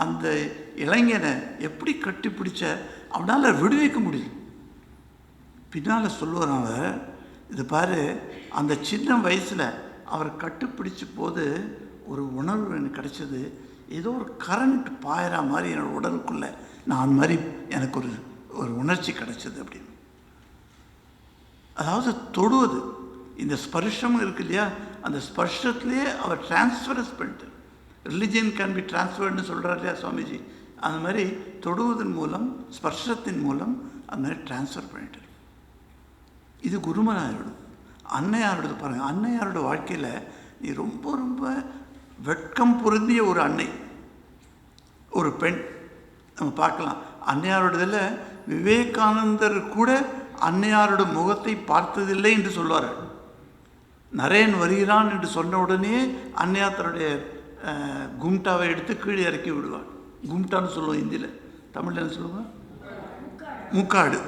அந்த இளைஞனை எப்படி கட்டி பிடிச்ச அவனால் விடுவிக்க முடியல. பின்னால் சொல்லுவார் அவர், இது பாரு, அந்த சின்ன வயசில் அவர் கட்டுப்பிடிச்ச போது ஒரு உணர்வு எனக்கு கிடைச்சது, ஏதோ ஒரு கரண்ட் பாயிற மாதிரி என்னோடய உடலுக்குள்ளே நான் மாதிரி எனக்கு ஒரு உணர்ச்சி கிடைச்சது அப்படின்னு. அதாவது தொடுவது, இந்த ஸ்பர்ஷம் இருக்கு இல்லையா, அந்த ஸ்பர்ஷத்துலேயே அவர் டிரான்ஸ்ஃபரன்ஸ் பண்ணிட்டு, ரிலிஜியன் கேன் பி டிரான்ஸ்ஃபர்டுன்னு சொல்கிறார் இல்லையா சுவாமிஜி, அந்த மாதிரி தொடுவதன் மூலம், ஸ்பர்ஷத்தின் மூலம் அந்த மாதிரி டிரான்ஸ்ஃபர் பண்ணிட்டார். இது குருமனாரோட. அன்னையாரோடது பாருங்கள், அன்னையாரோட வாழ்க்கையில் நீ ரொம்ப ரொம்ப வெட்கம் பொருந்திய ஒரு அன்னை, ஒரு பெண் நம்ம பார்க்கலாம். அன்னையாரோடதில் விவேகானந்தர் கூட அன்னையாரோட முகத்தை பார்த்ததில்லை என்று சொல்வார்கள். நரேன் வருகிறான் என்று சொன்ன உடனே அன்னையார் தன்னுடைய கும்டாவை எடுத்து கீழே இறக்கி விடுவார். கும்டான்னு சொல்லுவோம் ஹிந்தியில், தமிழில் என்ன சொல்லுவோம், முக்காடு.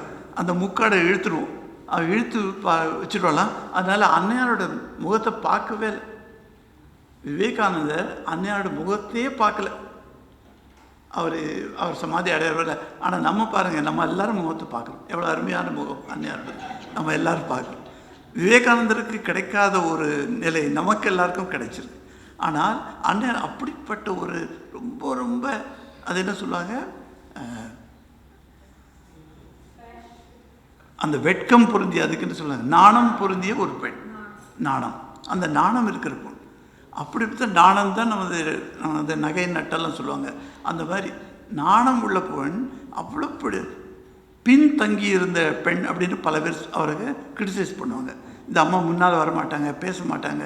அந்த முக்காடை இழுத்துருவோம், அவன் இழுத்து வச்சுருவாளாம். அதனால் அன்னையாரோட முகத்தை பார்க்கவே இல்லை. விவேகானந்தர் அன்னையாரோட முகத்தையே பார்க்கல. அவர் சமாதி அடையவில்லை. ஆனால் நம்ம பாருங்கள், நம்ம எல்லோரும் முகத்தை பார்க்குறோம். எவ்வளோ அருமையான முகம் அன்னையாரோட, நம்ம எல்லோரும் பார்க்குறோம். விவேகானந்தருக்கு கிடைக்காத ஒரு நிலை நமக்கு எல்லாருக்கும் கிடைச்சிருக்கு. ஆனால் அன்னையார் அப்படிப்பட்ட ஒரு ரொம்ப ரொம்ப, அது என்ன சொல்லுவாங்க, அந்த வெட்கம் பொருந்திய, அதுக்குன்னு சொல்லுவாங்க நாணம் பொருந்திய ஒரு பெண். நாணம், அந்த நாணம் இருக்கிற பொண்ணு. அப்படிப்பட்ட நாணம் தான் நமது நகை நட்டெல்லாம் சொல்லுவாங்க. அந்த மாதிரி நாணம் உள்ள பெண், அவ்வளோ பின்தங்கி இருந்த பெண் அப்படின்னு பல பேர் அவருக்கு கிரிட்டிசைஸ் பண்ணுவாங்க. இந்த அம்மா முன்னால் வரமாட்டாங்க, பேச மாட்டாங்க.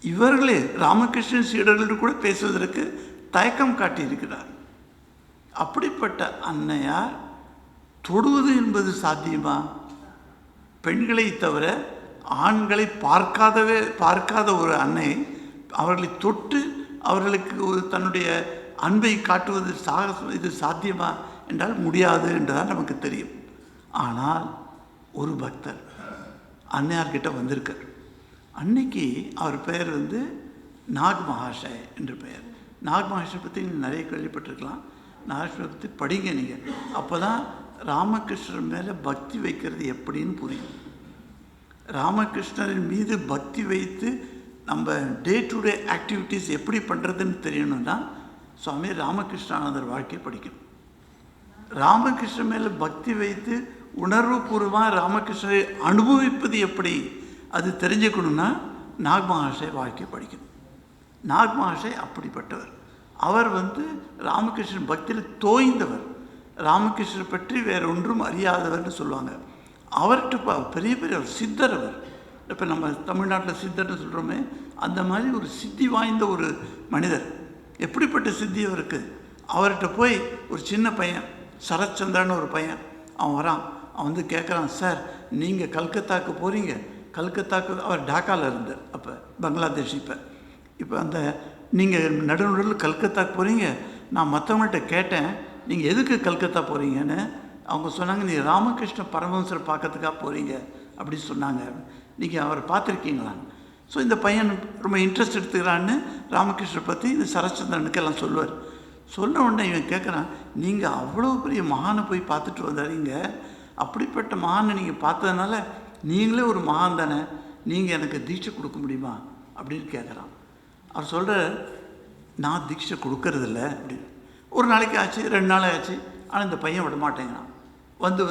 இவர்களே ராமகிருஷ்ணன் சீடர்கள் கூட பேசுவதற்கு தயக்கம் காட்டியிருக்கிறார். அப்படிப்பட்ட அன்னையார் தொடுவது என்பது சாத்தியமா? பெண்களை தவிர ஆண்களை பார்க்காத ஒரு அன்னை அவர்களை தொட்டு அவர்களுக்கு ஒரு தன்னுடைய அன்பை காட்டுவது இது சாத்தியமா என்றால் முடியாது என்றுதான் நமக்கு தெரியும். ஆனால் ஒரு பக்தர் அன்னையார்கிட்ட வந்திருக்கார். அன்னைக்கு அவர் பெயர் நாக் மகாஷய் என்று பெயர். நாக் மகாஷை பற்றி நீங்கள் நிறைய கேள்விப்பட்டிருக்கலாம். நாகேஸ்வரை பற்றி படிங்க நீங்கள். அப்போ தான் ராமகிருஷ்ணர் மேலே பக்தி வைக்கிறது எப்படின்னு புரியும். ராமகிருஷ்ணரின் மீது பக்தி வைத்து நம்ம டே டு டே ஆக்டிவிட்டீஸ் எப்படி பண்ணுறதுன்னு தெரியணும்னா சுவாமி ராமகிருஷ்ணானந்தர் வாழ்க்கையை படிக்கணும். ராமகிருஷ்ணன் மேலே பக்தி வைத்து உணர்வுபூர்வமாக ராமகிருஷ்ணரை அனுபவிப்பது எப்படி அது தெரிஞ்சுக்கணுன்னா நாக் மகாஷை வாழ்க்கையை படிக்கணும். நாக் மகாஷை அப்படிப்பட்டவர். அவர் ராமகிருஷ்ணன் பக்தியில் தோய்ந்தவர், ராமகிருஷ்ணர் பற்றி வேற ஒன்றும் அறியாதவர்னு சொல்லுவாங்க. அவர்கிட்ட பெரிய ஒரு சித்தர் அவர். இப்போ நம்ம தமிழ்நாட்டில் சித்தர்னு சொல்கிறோமே, அந்த மாதிரி ஒரு சித்தி வாய்ந்த ஒரு மனிதர். எப்படிப்பட்ட சித்தி அவருக்கு? அவர்கிட்ட போய் ஒரு சின்ன பையன், சரத்சந்திரன்னு ஒரு பையன், அவன் வரான். அவன் கேட்குறான், சார் நீங்கள் கல்கத்தாவுக்கு போகிறீங்க. கல்கத்தாவுக்கு, அவர் டாக்காவில் இருந்தார் அப்போ, பங்களாதேஷ். இப்போ அந்த நீங்கள் நடுநடுவில் கல்கத்தாவுக்கு போகிறீங்க. நான் மற்றவங்கள்ட்ட கேட்டேன், நீங்கள் எதுக்கு கல்கத்தா போகிறீங்கன்னு. அவங்க சொன்னாங்க, நீ ராமகிருஷ்ண பரமஹம்சரை பார்க்கறதுக்காக போகிறீங்க அப்படின்னு சொன்னாங்க. நீங்கள் அவரை பார்த்துருக்கீங்களான்னு. ஸோ இந்த பையன் ரொம்ப இன்ட்ரெஸ்ட் எடுத்துக்கிறான்னு ராமகிருஷ்ணரை பற்றி இந்த சரத்சந்திரனுக்கு எல்லாம் சொல்லுவார். சொன்ன உடனே இவன் கேட்குறான், நீங்கள் அவ்வளோ பெரிய மகானை போய் பார்த்துட்டு வந்தாரீங்க, அப்படிப்பட்ட மகானை நீங்கள் பார்த்ததுனால நீங்களே ஒரு மகான் தானே, நீங்கள் எனக்கு தீட்சை கொடுக்க முடியுமா அப்படின்னு கேட்குறான். அவர் சொல்கிறார், நான் தீட்சை கொடுக்கறதில்ல அப்படின்னு. ஒரு நாளைக்கு ஆச்சு, 2 நாள் ஆச்சு, ஆனால் இந்த பையன் விட மாட்டேங்கிறான். வந்து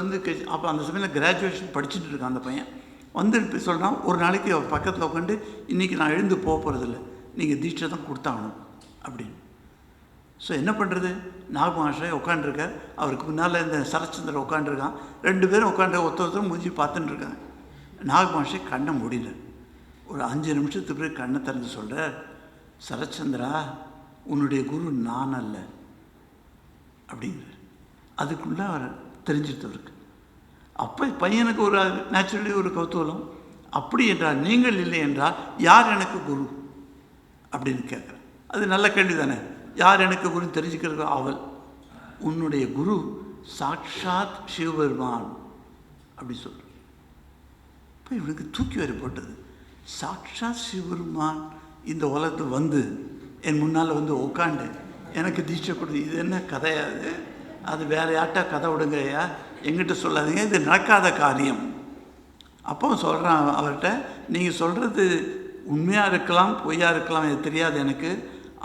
அப்போ அந்த சமயத்தில் கிராஜுவேஷன் படிச்சுட்டு இருக்கான் அந்த பையன். வந்து இப்போ சொல்கிறான், ஒரு நாளைக்கு அவர் பக்கத்தில் உட்காந்து, இன்றைக்கி நான் எழுந்து போக போகிறதில்ல, நீங்கள் தீட்சை தான் கொடுத்தாகணும் அப்படின்னு. ஸோ என்ன பண்ணுறது, நாக் மகாஷாய் உட்காண்டிருக்கார், அவருக்கு முன்னால் இந்த சரச்சந்திரன் உட்காண்டிருக்கான். 2 பேரும் உட்காந்து ஒருத்தரும் மூஞ்சி பார்த்துட்டு இருக்காங்க. நாக் மகாஷாய் கண்ணை முடியல. ஒரு 5 நிமிஷத்துக்கு பிறகு கண்ணை திறந்து சொல்கிறார், சரச்சந்திரா, உன்னுடைய குரு நான் அல்ல அப்படிங்கிறார். அதுக்குள்ளே அவர் தெரிஞ்சிருத்தவருக்கு. அப்போ பையனுக்கு ஒரு நேச்சுரலி ஒரு கௌதூலம். அப்படி என்றால் நீங்கள் இல்லை என்றால் யார் எனக்கு குரு அப்படின்னு கேட்குறேன். அது நல்ல கேள்வி தானே. யார் எனக்கு குரு தெரிஞ்சுக்கிறது அவள். உன்னுடைய குரு சாக்ஷாத் சிவபெருமான் அப்படி சொல்ற. இப்போ இவனுக்கு தூக்கி வரி போட்டது. சாக்ஷாத் சிவபெருமான் இந்த உலகத்தில் வந்து என் முன்னால் வந்து உட்காண்டு எனக்கு தீட்சை கொடுத்து, இது என்ன கதையாது, அது வேற யார்ட்டா கதை விடுங்க ஐயா, எங்கிட்ட சொல்லாதீங்க, இது நடக்காத காரியம். அப்போ சொல்கிறான் அவர்கிட்ட, நீங்கள் சொல்கிறது உண்மையாக இருக்கலாம் பொய்யாக இருக்கலாம், இது தெரியாது எனக்கு,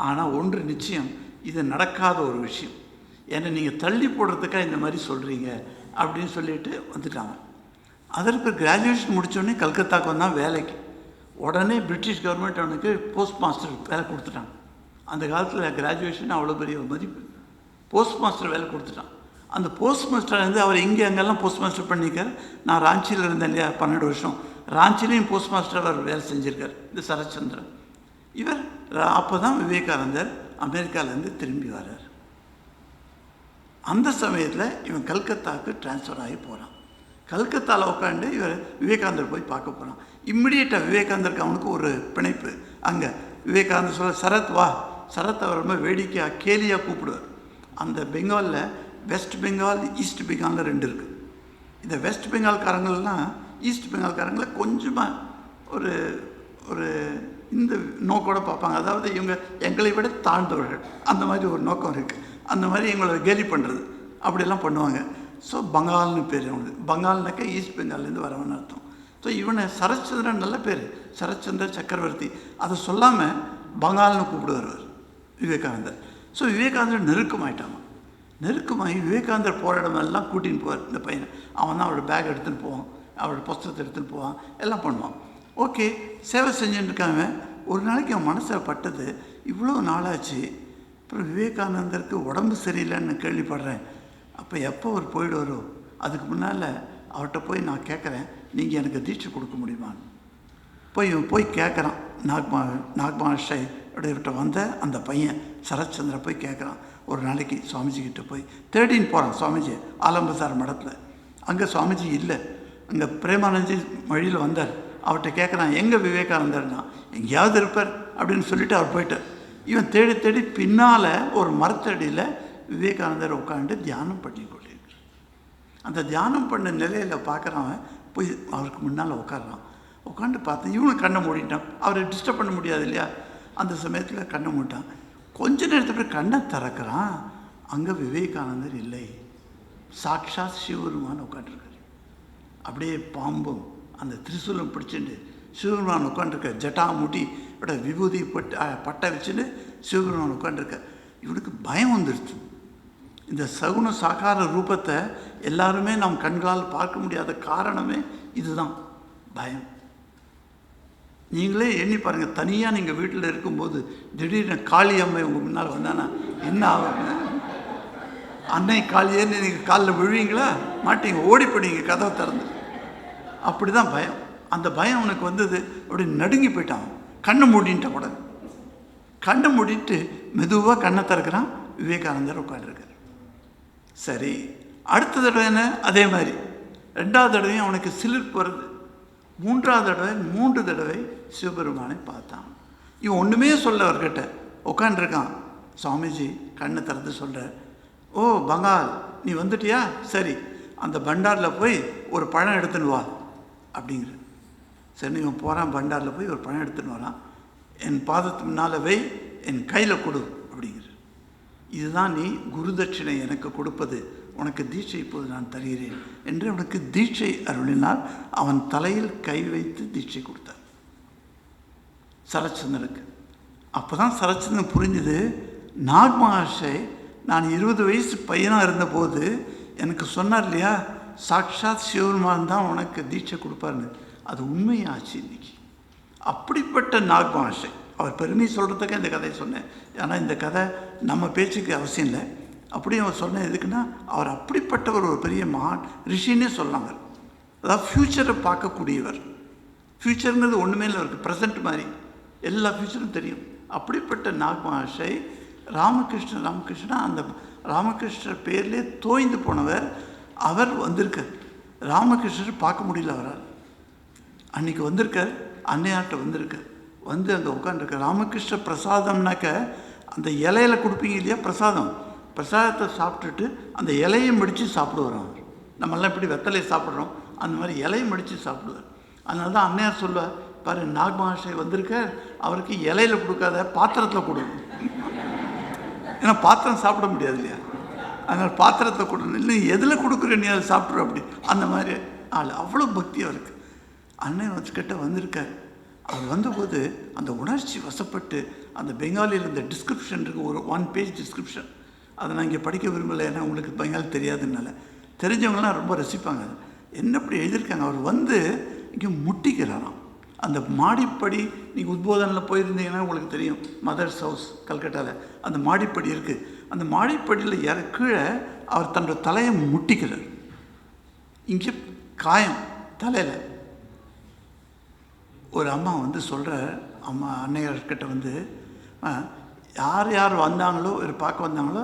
ஆனால் ஒன்று நிச்சயம், இது நடக்காத ஒரு விஷயம், ஏன்னா நீங்கள் தள்ளி போடுறதுக்காக இந்த மாதிரி சொல்கிறீங்க அப்படின்னு சொல்லிட்டு வந்துட்டாங்க. அதற்கு கிராஜுவேஷன் முடித்தோடனே கல்கத்தாவுக்கு வந்தான் வேலைக்கு. உடனே பிரிட்டிஷ் கவர்மெண்ட் அவனுக்கு போஸ்ட் மாஸ்டர் வேலை கொடுத்துட்டான். அந்த காலத்தில் கிராஜுவேஷன் அவ்வளோ பெரிய மதிப்பு. போஸ்ட் மாஸ்டர் வேலை கொடுத்துட்டான். அந்த போஸ்ட் மாஸ்டர் வந்து அவர் இங்கே அங்கெல்லாம் போஸ்ட் மாஸ்டர் பண்ணியிருக்கார். நான் ராஞ்சியில் இருந்தேன் இல்லையா 12 வருஷம், ராஞ்சிலையும் போஸ்ட் மாஸ்டர் அவர் வேலை செஞ்சுருக்கார் இந்த சரச்சந்திரன். இவர் அப்போ தான் விவேகானந்தர் அமெரிக்காவிலேருந்து திரும்பி வர்றார். அந்த சமயத்தில் இவன் கல்கத்தாவுக்கு டிரான்ஸ்ஃபர் ஆகி போகிறான். கல்கத்தாவில் உட்காந்து இவர் விவேகானந்தர் போய் பார்க்க போகிறான். இம்மிடியேட்டாக விவேகானந்தருக்கு அவனுக்கு ஒரு பிணைப்பு. அங்கே விவேகானந்தர் சொல்ல, சரத் வா. சரத் அவர் ரொம்ப வேடிக்கையாக கேலியாக கூப்பிடுவார். அந்த பெங்காலில் வெஸ்ட் பெங்கால் ஈஸ்ட் பெங்காலில் 2 இருக்குது. இந்த வெஸ்ட் பெங்கால்காரங்கள்லாம் ஈஸ்ட் பெங்கால்காரங்களை கொஞ்சமாக ஒரு ஒரு இந்த நோக்கோடு பார்ப்பாங்க. அதாவது இவங்க எங்களை விட தாழ்ந்தவர்கள், அந்த மாதிரி ஒரு நோக்கம் இருக்குது. அந்த மாதிரி எங்களை கேலி பண்ணுறது அப்படியெல்லாம் பண்ணுவாங்க. ஸோ பங்கால்னு பேர் அவனுக்கு. பங்கால்னாக்கா ஈஸ்ட் பெங்கால்லேருந்து வரவன்னு அர்த்தம். ஸோ இவனை சரச்சந்திரன் நல்ல பேர், சரச்சந்திர சக்கரவர்த்தி, அதை சொல்லாமல் பங்கால்னு கூப்பிடுவார் விவேகானந்தர். ஸோ விவேகானந்தர் நெருக்கமாயிட்டாங்க. நெருக்கமாகி விவேகானந்தர் போகிற இடமெல்லாம் கூட்டின்னு போவார் இந்த பையனை. அவன் தான் அவரோட பேக் எடுத்துன்னு போவான், அவரோட புஸ்தகத்தை எடுத்துன்னு போவான், எல்லாம் பண்ணுவான். ஓகே, சேவை செஞ்சுட்டு இருக்காங்க. ஒரு நாளைக்கு அவன் மனசில் பட்டது, இவ்வளோ நாளாச்சு, அப்புறம் விவேகானந்தருக்கு உடம்பு சரியில்லைன்னு கேள்விப்படுறேன், அப்போ எப்போ அவர் போயிடுவாரோ, அதுக்கு முன்னால் அவர்கிட்ட போய் நான் கேட்குறேன், நீங்கள் எனக்கு தீட்சை கொடுக்க முடியுமான்னு. போய் கேட்குறான். நாக்மஹாஷாய் இவர்கிட்ட வந்த அந்த பையன் சரச்சந்திர போய் கேட்குறான். ஒரு நாளைக்கு சுவாமிஜிக்கிட்ட போய் தேடின்னு போகிறான். சுவாமிஜி ஆலம்பசார் மடத்தில். அங்கே சுவாமிஜி இல்லை. அங்கே பிரேமானந்தி வழியில் வந்தார். அவர்கிட்ட கேட்குறான், எங்கே விவேகானந்தர்னா, எங்கேயாவது இருப்பார் அப்படின்னு சொல்லிவிட்டு அவர் போயிட்டார். இவன் தேடி தேடி பின்னால் ஒரு மரத்தடியில் விவேகானந்தர் உட்காந்து தியானம் பண்ணி கொண்டிருக்கிறார். அந்த தியானம் பண்ண நிலையில் பார்க்குறவன் போய் அவருக்கு முன்னால் உட்காடுறான். உட்காந்து பார்த்து இவனும் கண்ணை மூடிட்டான். அவரை டிஸ்டர்ப் பண்ண முடியாது இல்லையா. அந்த சமயத்தில் கண்ணை மூட்டான். கொஞ்ச நேரத்துக்கு கண்ணை திறக்கிறான். அங்கே விவேகானந்தர் இல்லை, சாக்ஷாத் சிவபெருமான் உட்காந்துருக்கார். அப்படியே பாம்பும் அந்த திரிசூலம் பிடிச்சிட்டு சிவபெருமான் உட்காந்துருக்கார். ஜட்டா முடி விபூதி பட்டை வச்சுட்டு சிவபெருமான் உட்காந்துருக்கார். இவனுக்கு பயம் வந்துடுச்சு. இந்த சகுன சாகார ரூபத்தை எல்லாருமே நாம் கண்களால் பார்க்க முடியாத காரணமே இதுதான், பயம். நீங்களே எண்ணி பாருங்கள், தனியாக நீங்கள் வீட்டில் இருக்கும்போது திடீர்னு காளி அம்மை உங்கள் முன்னால் வந்தானா என்ன ஆகுங்க? அன்னை காளியேன்னு நீங்கள் காலில் விழுவீங்களா? மாட்டீங்க, ஓடி போடுவீங்க கதவை திறந்து. அப்படி தான் பயம். அந்த பயம் அவனுக்கு வந்தது. அப்படி நடுங்கி போயிட்டான். கண்ணை மூடின்ட்டான். உடனே கண்ணை மூடிட்டு மெதுவாக கண்ணை திறக்கிறான். விவேகானந்தர் உட்காந்துருக்கார். சரி, அடுத்த தடவை என்ன, அதே மாதிரி 2வது தடவையும் அவனுக்கு சிலிர்ப்பு வருது. 3வது தடவை 3 தடவை சிவபெருமானை பார்த்தான். இவன் ஒன்றுமே சொல்ல அவர்கிட்ட உட்காண்டிருக்கான். சுவாமிஜி கண்ணை திறந்து சொல்கிற, ஓ பங்கால் நீ வந்துட்டியா, சரி அந்த பண்டாரில் போய் ஒரு பழம் எடுத்துன்னு வா அப்படிங்கிற. சரி, இவன் போகிறான். பண்டாரில் போய் ஒரு பழம் எடுத்துன்னு வரான். என் பாதத்து முன்னால் வை, என் கையில் கொடு அப்படிங்கிற. இதுதான் நீ குருதட்சிணை எனக்கு கொடுப்பது, உனக்கு தீட்சை இப்போது நான் தருகிறேன் என்று அவனுக்கு தீட்சை அருளினால் அவன் தலையில் கை வைத்து தீட்சை கொடுத்தார் சரச்சந்திரனுக்கு. அப்போ தான் சரச்சந்திரன் புரிஞ்சுது, நாக் மகர்ஷி நான் 20 வயசு பையனாக இருந்தபோது எனக்கு சொன்னார் இல்லையா, சாக்ஷாத் சிவபெருமான் தான் உனக்கு தீட்சை கொடுப்பாருன்னு. அது உண்மையாச்சு இன்னைக்கு. அப்படிப்பட்ட நாக் மகர்ஷி, அவர் பெருமை சொல்கிறதுக்கு இந்த கதையை சொன்னேன். ஏன்னா இந்த கதை நம்ம பேச்சுக்கு அவசியம் இல்லை. அப்படியும் அவர் சொன்னேன் எதுக்குன்னா, அவர் அப்படிப்பட்டவர், ஒரு பெரிய மகான் ரிஷின்னே சொல்லாங்க. அதாவது ஃப்யூச்சரை பார்க்கக்கூடியவர். ஃப்யூச்சருங்கிறது ஒன்றுமே இல்லை அவருக்கு, ப்ரெசண்ட் மாதிரி எல்லா ஃப்யூச்சரும் தெரியும். அப்படிப்பட்ட நாக் மகர்ஷி ராமகிருஷ்ணா அந்த ராமகிருஷ்ணர் பேர்லேயே தோய்ந்து போனவர். அவர் வந்திருக்கார், ராமகிருஷ்ணர் பார்க்க முடியல அவரால். அன்றைக்கி வந்திருக்கார், அன்னையார்கிட்ட வந்திருக்கார், வந்து அங்கே உட்காந்துருக்கார். ராமகிருஷ்ண பிரசாதம்னாக்க அந்த இலையில கொடுப்பீங்க இல்லையா பிரசாதம், பிரசாதத்தை சாப்பிட்டுட்டு அந்த இலையை மடித்து சாப்பிடுவார் அவர். நம்மெல்லாம் இப்படி வெத்தலையை சாப்பிட்றோம், அந்த மாதிரி இலையை மடித்து சாப்பிடுவார். அதனால தான் அன்னையார் சொல்லுவார், பாரு நாக் மகர்ஷி வந்திருக்க, அவருக்கு இலையில கொடுக்காத பாத்திரத்தில் கொடுக்கும். ஏன்னா பாத்திரம் சாப்பிட முடியாது இல்லையா, அதனால் பாத்திரத்தை கொடுக்கணும். இல்லை எதில் கொடுக்குற நீ அதை சாப்பிட்ற, அப்படி அந்த மாதிரி ஆள். அவ்வளோ பக்தி அவருக்கு. அண்ணன் வச்சுக்கிட்ட வந்திருக்கார். அவர் வந்தபோது அந்த உணர்ச்சி வசப்பட்டு அந்த பெங்காலியில் இந்த டிஸ்கிரிப்ஷன் இருக்குது, ஒரு 1 பேஜ் டிஸ்கிரிப்ஷன். அதை நான் இங்கே படிக்க விரும்பலை, ஏன்னா உங்களுக்கு பெங்காலி தெரியாதுனால. தெரிஞ்சவங்களாம் ரொம்ப ரசிப்பாங்க. அது என்ன இப்படி எழுதியிருக்காங்க. அவர் வந்து இங்கே முட்டிக்கிறாராம். அந்த மாடிப்படி நீங்கள் உத்போதனில் போயிருந்தீங்கன்னா உங்களுக்கு தெரியும், மதர்ஸ் ஹவுஸ் கல்கட்டாவில் அந்த மாடிப்படி இருக்குது. அந்த மாடிப்படியில் கீழே அவர் தன்னோட தலையை முட்டிக்கிறார். இங்கே காயம் தலையில். ஒரு அம்மா வந்து சொல்கிற, அம்மா அன்னையர்கிட்ட வந்து, யார் யார் வந்தாங்களோ இவர் பார்க்க வந்தாங்களோ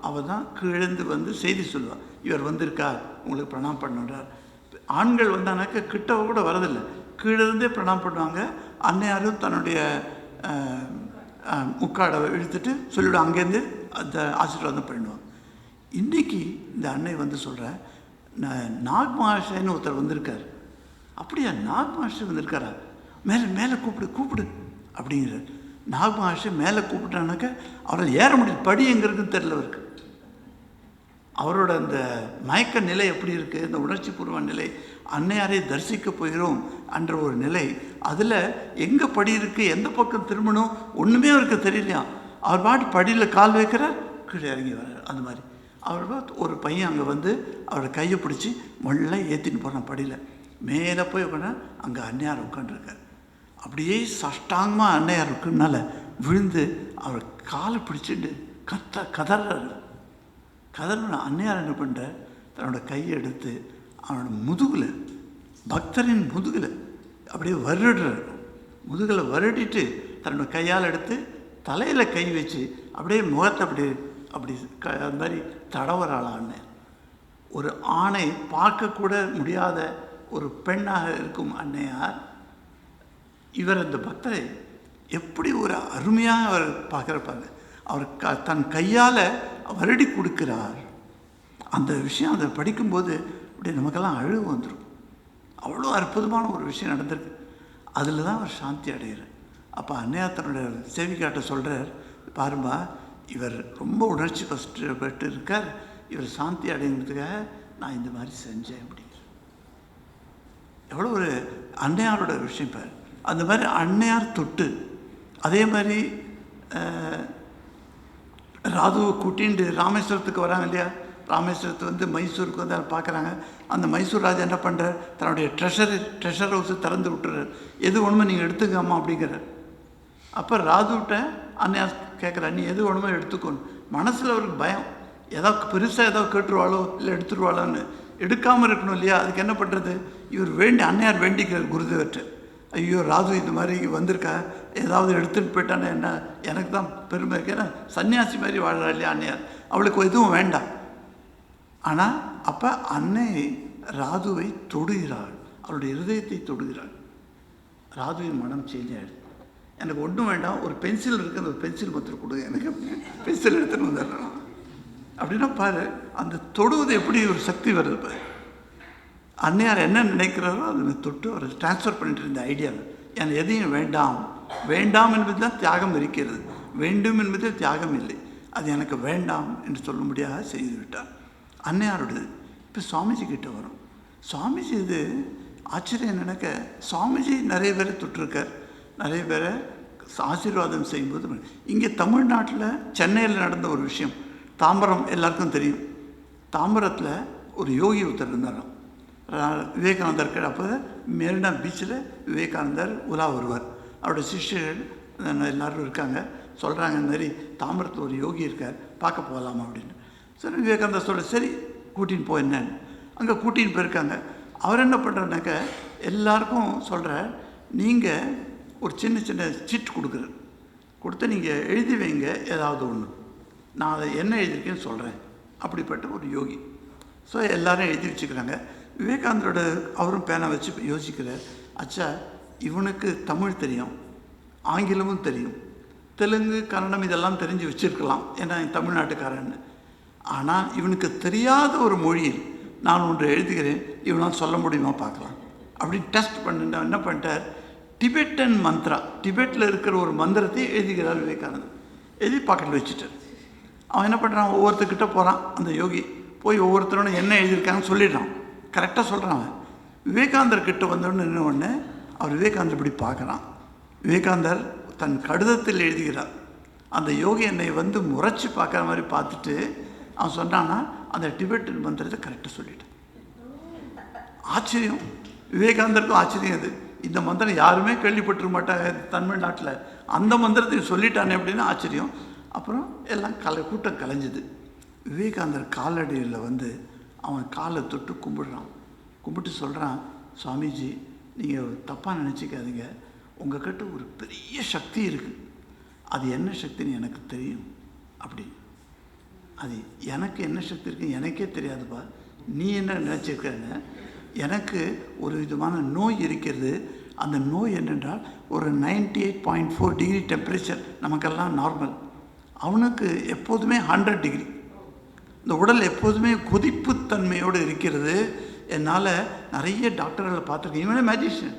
அவள் தான் கீழேந்து வந்து செய்தி சொல்லுவாள், இவர் வந்திருக்கார் உங்களுக்கு பிரணாம் பண்ணுறார். ஆண்கள் வந்தானாக்க கிட்டவ கூட வரதில்லை, கீழேருந்தே பிரணாம் பண்ணுவாங்க. அன்னையாரும் தன்னுடைய முக்காடை இழுத்துட்டு சொல்லிவிடும், அங்கேருந்து அந்த ஆசீர்வாதம் பண்ணிடுவாங்க. இன்றைக்கி இந்த அன்னை வந்து சொல்கிற, நாக் மகர்ஷின்னு ஒருத்தர் வந்திருக்கார். அப்படியா, நாக் மகர்ஷி வந்திருக்காரா, மேலே மேலே கூப்பிடு அப்படிங்கிற. நாக் மகர்ஷி மேலே கூப்பிட்டானாக்க அவரால் ஏற முடியும், படி எங்கே இருக்குன்னு தெரியல அவருக்கு. அவரோட அந்த மயக்க நிலை எப்படி இருக்குது, இந்த உணர்ச்சி பூர்வ நிலை, அன்னையாரை தரிசிக்க போகிறோம் என்ற ஒரு நிலை. அதில் எங்கே படி இருக்குது, எந்த பக்கம் திரும்பணும், ஒன்றுமே அவருக்கு தெரியலையா. அவர் பாட்டு படியில் கால் வைக்கிறார், கீழே இறங்கி வர்றார். அந்த மாதிரி அவர் ஒரு பையன் அங்கே வந்து அவரோட கையை பிடிச்சி மொல்ல ஏற்றின்னு போகிறான் படியில். மேலே போய் உட்காந்து அங்கே அன்னையார் உட்காந்துருக்கார். அப்படியே சஷ்டாங்கமாக அன்னையார் இருக்குனால விழுந்து அவர் காலை பிடிச்சிட்டு கதறாரு. அன்னையார் என்ன பண்ணுற, தன்னோட கையை எடுத்து அவனோட முதுகில், பக்தரின் முதுகில் அப்படியே வருடுறார். முதுகில் வருடிட்டு தன்னோட கையால் எடுத்து தலையில் கை வச்சு அப்படியே முகத்தை அப்படி அது மாதிரி தடவராள் அண்ணன். ஒரு ஆணை பார்க்கக்கூட முடியாத ஒரு பெண்ணாக இருக்கும் அன்னையார் இவர் அந்த பக்தரை எப்படி ஒரு அருமையாக அவர் பார்க்குறப்பாங்க. அவர் தன் கையால் வருடி கொடுக்கிறார். அந்த விஷயம் அதை படிக்கும்போது அப்படி நமக்கெல்லாம் அழுகு வந்துடும். அவ்வளோ அற்புதமான ஒரு விஷயம் நடந்திருக்கு. அதில் தான் அவர் சாந்தி அடைகிறார். அப்போ அன்னையார் தன்னுடைய சேவிக்காட்ட சொல்கிறார், பாரும்பா இவர் ரொம்ப உணர்ச்சி பெற்று இருக்கார், இவர் சாந்தி அடைகிறதுக்காக நான் இந்த மாதிரி செஞ்சேன் அப்படிங்கிற. எவ்வளோ ஒரு அன்னையாரோட விஷயம் பார். அந்த மாதிரி அன்னையார் தொட்டு, அதே மாதிரி ராதுவை கூட்டின்னு ராமேஸ்வரத்துக்கு வராங்க இல்லையா. ராமேஸ்வரத்தை வந்து மைசூருக்கு வந்து அதை பார்க்குறாங்க. அந்த மைசூர் ராஜா என்ன பண்ணுறார், தன்னுடைய ட்ரெஷர் ஹவுஸை திறந்து விட்டுறார். எது ஒன்றுமே நீங்கள் எடுத்துக்காமா அப்படிங்கிறார். அப்போ ராதுவிட்ட அன்னையார் கேட்குறா, நீ எது ஒன்றுமே எடுத்துக்கணும். மனசில் அவருக்கு பயம், ஏதாவது பெருசாக ஏதாவது கேட்டுருவாளோ இல்லை எடுத்துருவாளோன்னு. எடுக்காமல் இருக்கணும் இல்லையா. அதுக்கு என்ன பண்ணுறது, இவர் அன்னையார் வேண்டிக்கிறார் குருதேவர்கிட்ட, ஐயோ ராது இந்த மாதிரி வந்திருக்கா, ஏதாவது எடுத்துகிட்டு போயிட்டானே என்ன, எனக்கு தான் பெருமை இருக்கு. ஏன்னா சன்னியாசி மாதிரி வாழ்றா இல்லையா அன்னையார், அவளுக்கு எதுவும் வேண்டாம். ஆனால் அப்போ அன்னை ராதுவை தொடுகிறாள், அவளுடைய இருதயத்தை தொடுகிறாள். ராதுவின் மனம் சேஞ்ச் ஆகிடுது. எனக்கு ஒன்றும் வேண்டாம், ஒரு பென்சில் இருக்குது, அந்த ஒரு பென்சில் மாத்திரம் கொடுங்க, எனக்கு பென்சில் எடுத்துன்னு வந்துடணும் அப்படின்னா பாரு, அந்த தொடுவது எப்படி ஒரு சக்தி வருது பாரு. அன்னையார் என்ன நினைக்கிறாரோ அதை தொட்டு அவரை டிரான்ஸ்ஃபர் பண்ணிட்டு இருந்த ஐடியாவில். ஏன்னா எதையும் வேண்டாம் என்பது தான் தியாகம் இருக்கிறது, வேண்டும் என்பது தியாகம் இல்லை. அது எனக்கு வேண்டாம் என்று சொல்லும்படியாக செய்து விட்டார். அன்னையாரோடது. இப்போ சுவாமிஜி கிட்ட வரும். சுவாமிஜி இது ஆச்சரியம் நினைக்க, சுவாமிஜி நிறைய பேரை தொட்டிருக்கார், நிறைய பேரை ஆசீர்வாதம் செய்யும்போது. இங்கே தமிழ்நாட்டில் சென்னையில் நடந்த ஒரு விஷயம், தாம்பரம் எல்லாருக்கும் தெரியும். தாம்பரத்தில் ஒரு யோகி ஒருத்தர் இருந்தாராம், விவேகானந்தர். அப்போ மெரினா பீச்சில் விவேகானந்தர் உலா வருவார், அவருடைய சிஷ்யர்கள் எல்லோரும் இருக்காங்க. சொல்கிறாங்க, இந்த மாதிரி தாம்பரத்தில் ஒரு யோகி இருக்கார், பார்க்க போகலாமா அப்படின்னு. சரி, விவேகானந்தர் சொல்கிற, சரி கூட்டின்னு போ என்னன்னு. அங்கே கூட்டின்னு போயிருக்காங்க. அவர் என்ன பண்ணுறாருனாக்க, எல்லாருக்கும் சொல்கிற, நீங்கள் ஒரு சின்ன சின்ன சீட் கொடுத்து நீங்கள் எழுதி வைங்க ஏதாவது ஒன்று, நான் அதை என்ன எழுதியிருக்கேன்னு சொல்கிறேன். அப்படிப்பட்ட ஒரு யோகி. ஸோ எல்லோரும் எழுதி வச்சுக்கிறாங்க. விவேகானந்தரோட அவரும் பேனை வச்சு யோசிக்கிறார், அச்சா இவனுக்கு தமிழ் தெரியும், ஆங்கிலமும் தெரியும், தெலுங்கு கன்னடம் இதெல்லாம் தெரிஞ்சு வச்சுருக்கலாம், ஏன்னா தமிழ்நாட்டுக்காரன்னு. ஆனால் இவனுக்கு தெரியாத ஒரு மொழியில் நான் ஒன்று எழுதுகிறேன், இவனால் சொல்ல முடியுமா பார்க்கலாம் அப்படின்னு டெஸ்ட் பண்ணிட்டு என்ன பண்ணிட்டார், டிபெட்டன் மந்த்ரா, டிபெட்டில் இருக்கிற ஒரு மந்திரத்தை எழுதுகிறார் விவேகானந்தர். எழுதி பாக்கெட்டில் வச்சுட்டார். அவன் என்ன பண்ணுறான், ஒவ்வொருத்தர்கிட்ட போகிறான். அந்த யோகி போய் ஒவ்வொருத்தரும் என்ன எழுதியிருக்காங்கன்னு சொல்லிடுறான், கரெக்டாக சொல்கிறான். அவன் விவேகானந்தர் கிட்ட வந்தோன்னு இன்னொன்று, அவர் விவேகானந்தர் இப்படி பார்க்குறான். விவேகானந்தர் தன் கடிதத்தில் எழுதுகிறார். அந்த யோகி என்னை வந்து முறைச்சி பார்க்குற மாதிரி பார்த்துட்டு அவன் சொன்னான்னா அந்த டிபெட்டன் மந்திரத்தை கரெக்டாக சொல்லிட்டான். ஆச்சரியம், விவேகானந்தருக்கும் ஆச்சரியம். அது இந்த மந்திரம் யாருமே கேள்விப்பட்டிருக்க மாட்டாங்க தமிழ்நாட்டில், அந்த மந்திரத்தை சொல்லிட்டானே அப்படின்னு ஆச்சரியம். அப்புறம் எல்லாம் கூட்டம் கலைஞ்சுது. விவேகானந்தர் காலடியில் வந்து அவன் காலை தொட்டு கும்பிடுறான். கும்பிட்டு சொல்கிறான், சுவாமிஜி நீங்கள் தப்பாக நினச்சிக்காதீங்க, உங்கள்கிட்ட ஒரு பெரிய சக்தி இருக்குது, அது என்ன சக்தின்னு எனக்கு தெரியும். அப்படி அது எனக்கு என்ன சக்தி இருக்குன்னு எனக்கே தெரியாதுப்பா, நீ என்ன நினச்சிருக்கன்னு. எனக்கு ஒரு விதமான நோய் இருக்கிறது. அந்த நோய் என்னென்றால் ஒரு 98.4 டிகிரி டெம்பரேச்சர் நமக்கெல்லாம் நார்மல், அவனுக்கு எப்போதுமே 100 டிகிரி. இந்த உடல் எப்போதுமே கொதிப்புத்தன்மையோடு இருக்கிறது. என்னால் நிறைய டாக்டர்களை பார்த்துருக்கேன். இவனே மேஜிஷியன்,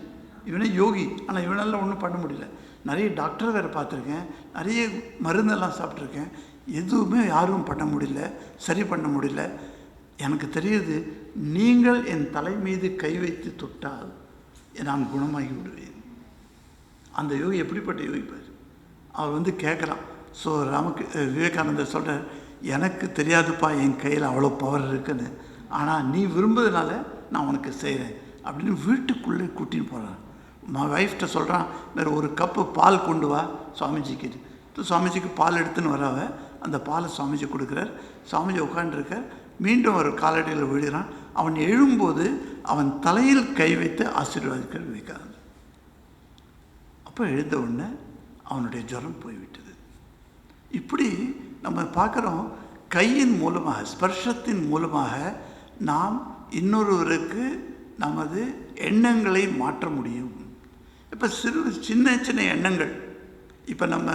இவனே யோகி, ஆனால் இவனால் ஒன்றும் பண்ண முடியல. நிறைய டாக்டர் வேறு பார்த்துருக்கேன், நிறைய மருந்தெல்லாம் சாப்பிட்ருக்கேன், எதுவுமே யாரும் பண்ண முடியல, சரி பண்ண முடியல. எனக்கு தெரியுது, நீங்கள் என் தலை மீது கை வைத்து தொட்டால் நான் குணமாகி விடுவேன். அந்த யோகி எப்படிப்பட்ட யோகிப்பார். அவர் வந்து கேட்குறான். ஸோ விவேகானந்தர் சொல்கிறார், எனக்கு தெரியாதுப்பா என் கையில் அவ்வளோ பவர் இருக்குன்னு, ஆனால் நீ விரும்புறதுனால நான் உனக்கு செய்கிறேன் அப்படின்னு வீட்டுக்குள்ளே கூட்டின்னு போகிறான். ஒய்ஃப்கிட்ட சொல்கிறான், வேறு ஒரு கப்பு பால் கொண்டு வா சுவாமிஜிக்கு. சுவாமிஜிக்கு பால் எடுத்துன்னு வராவ, அந்த பாலை சுவாமிஜி கொடுக்குறார். சுவாமிஜி உட்காண்டிருக்கார். மீண்டும் ஒரு காலடியில் விழுகிறான். அவன் எழும்போது அவன் தலையில் கை வைத்து ஆசீர்வாதிக்கிற விவேகானந்தர். அப்போ எழுந்த உடனே அவனுடைய ஜுரம் போய்விட்டது. இப்படி நம்ம பார்க்குறோம், கையின் மூலமாக, ஸ்பர்ஷத்தின் மூலமாக நாம் இன்னொருவருக்கு நமது எண்ணங்களை மாற்ற முடியும். இப்போ சின்ன சின்ன எண்ணங்கள், இப்போ நம்ம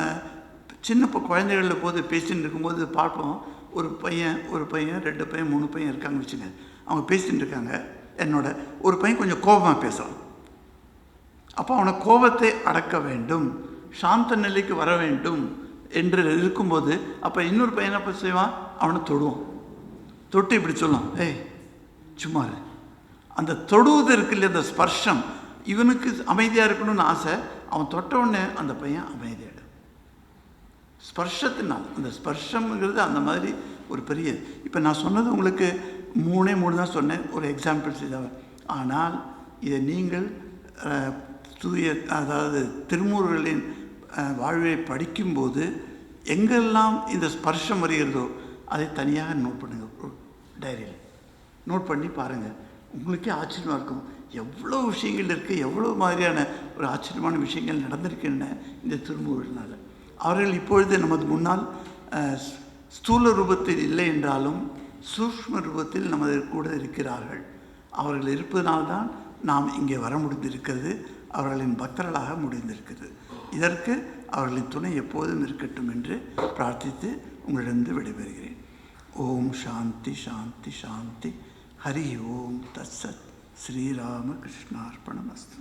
சின்ன குழந்தைகளில் போது பேசின்னு இருக்கும்போது பார்ப்போம், ஒரு பையன் 2 பையன் 3 பையன் இருக்காங்க வச்சுங்க. அவங்க பேசிகிட்டு இருக்காங்க. என்னோட ஒரு பையன் கொஞ்சம் கோபமாக பேசுகிறான். அப்போ அவனை கோபத்தை அடக்க வேண்டும், சாந்த நிலைக்கு வர வேண்டும் என்று இருக்கும்போது, அப்போ இன்னொரு பையனை அப்போ செய்வான், அவனை தொடுவான். தொட்டு இப்படி சொல்லலாம், ஏய் சும்மா. அந்த தொடுவது இருக்கு இல்லையா, அந்த ஸ்பர்ஷம், இவனுக்கு அமைதியாக இருக்கணும்னு ஆசை. அவன் தொட்ட உடனே அந்த பையன் அமைதியாகிடும். ஸ்பர்ஷத்தினால், அந்த ஸ்பர்ஷம்ங்கிறது அந்த மாதிரி ஒரு பெரிய. இப்போ நான் சொன்னது உங்களுக்கு 3 தான் சொன்னேன், ஒரு எக்ஸாம்பிள்ஸ் இதாக. ஆனால் இதை நீங்கள் அதாவது திருமூர்களின் வாழ்வை படிக்கும்போது எங்கெல்லாம் இந்த ஸ்பர்ஷம் வருகிறதோ அதை தனியாக நோட் பண்ணுங்கள், டைரியில் நோட் பண்ணி பாருங்கள். உங்களுக்கே ஆச்சரியமாக இருக்கும், எவ்வளோ விஷயங்கள் இருக்குது, எவ்வளோ மாதிரியான ஒரு ஆச்சரியமான விஷயங்கள் நடந்திருக்கின்றன இந்த திருமூர்களினால். அவர்கள் இப்பொழுது நமது முன்னால் ஸ்தூல ரூபத்தில் இல்லை என்றாலும் சூக்ஷ்ம ரூபத்தில் நமது கூட இருக்கிறார்கள். அவர்கள் இருப்பதனால்தான் நாம் இங்கே வர முடிந்திருக்கிறது, அவர்களின் பக்தர்களாக முடிந்திருக்கிறது. இதற்கு அவர்களின் துணை எப்போதும் இருக்கட்டும் என்று பிரார்த்தித்து உங்களிடம் விடைபெறுகிறேன். ஓம் சாந்தி சாந்தி சாந்தி. ஹரி ஓம் தத்சத். ஸ்ரீராம கிருஷ்ணார்ப்பணமஸ்து.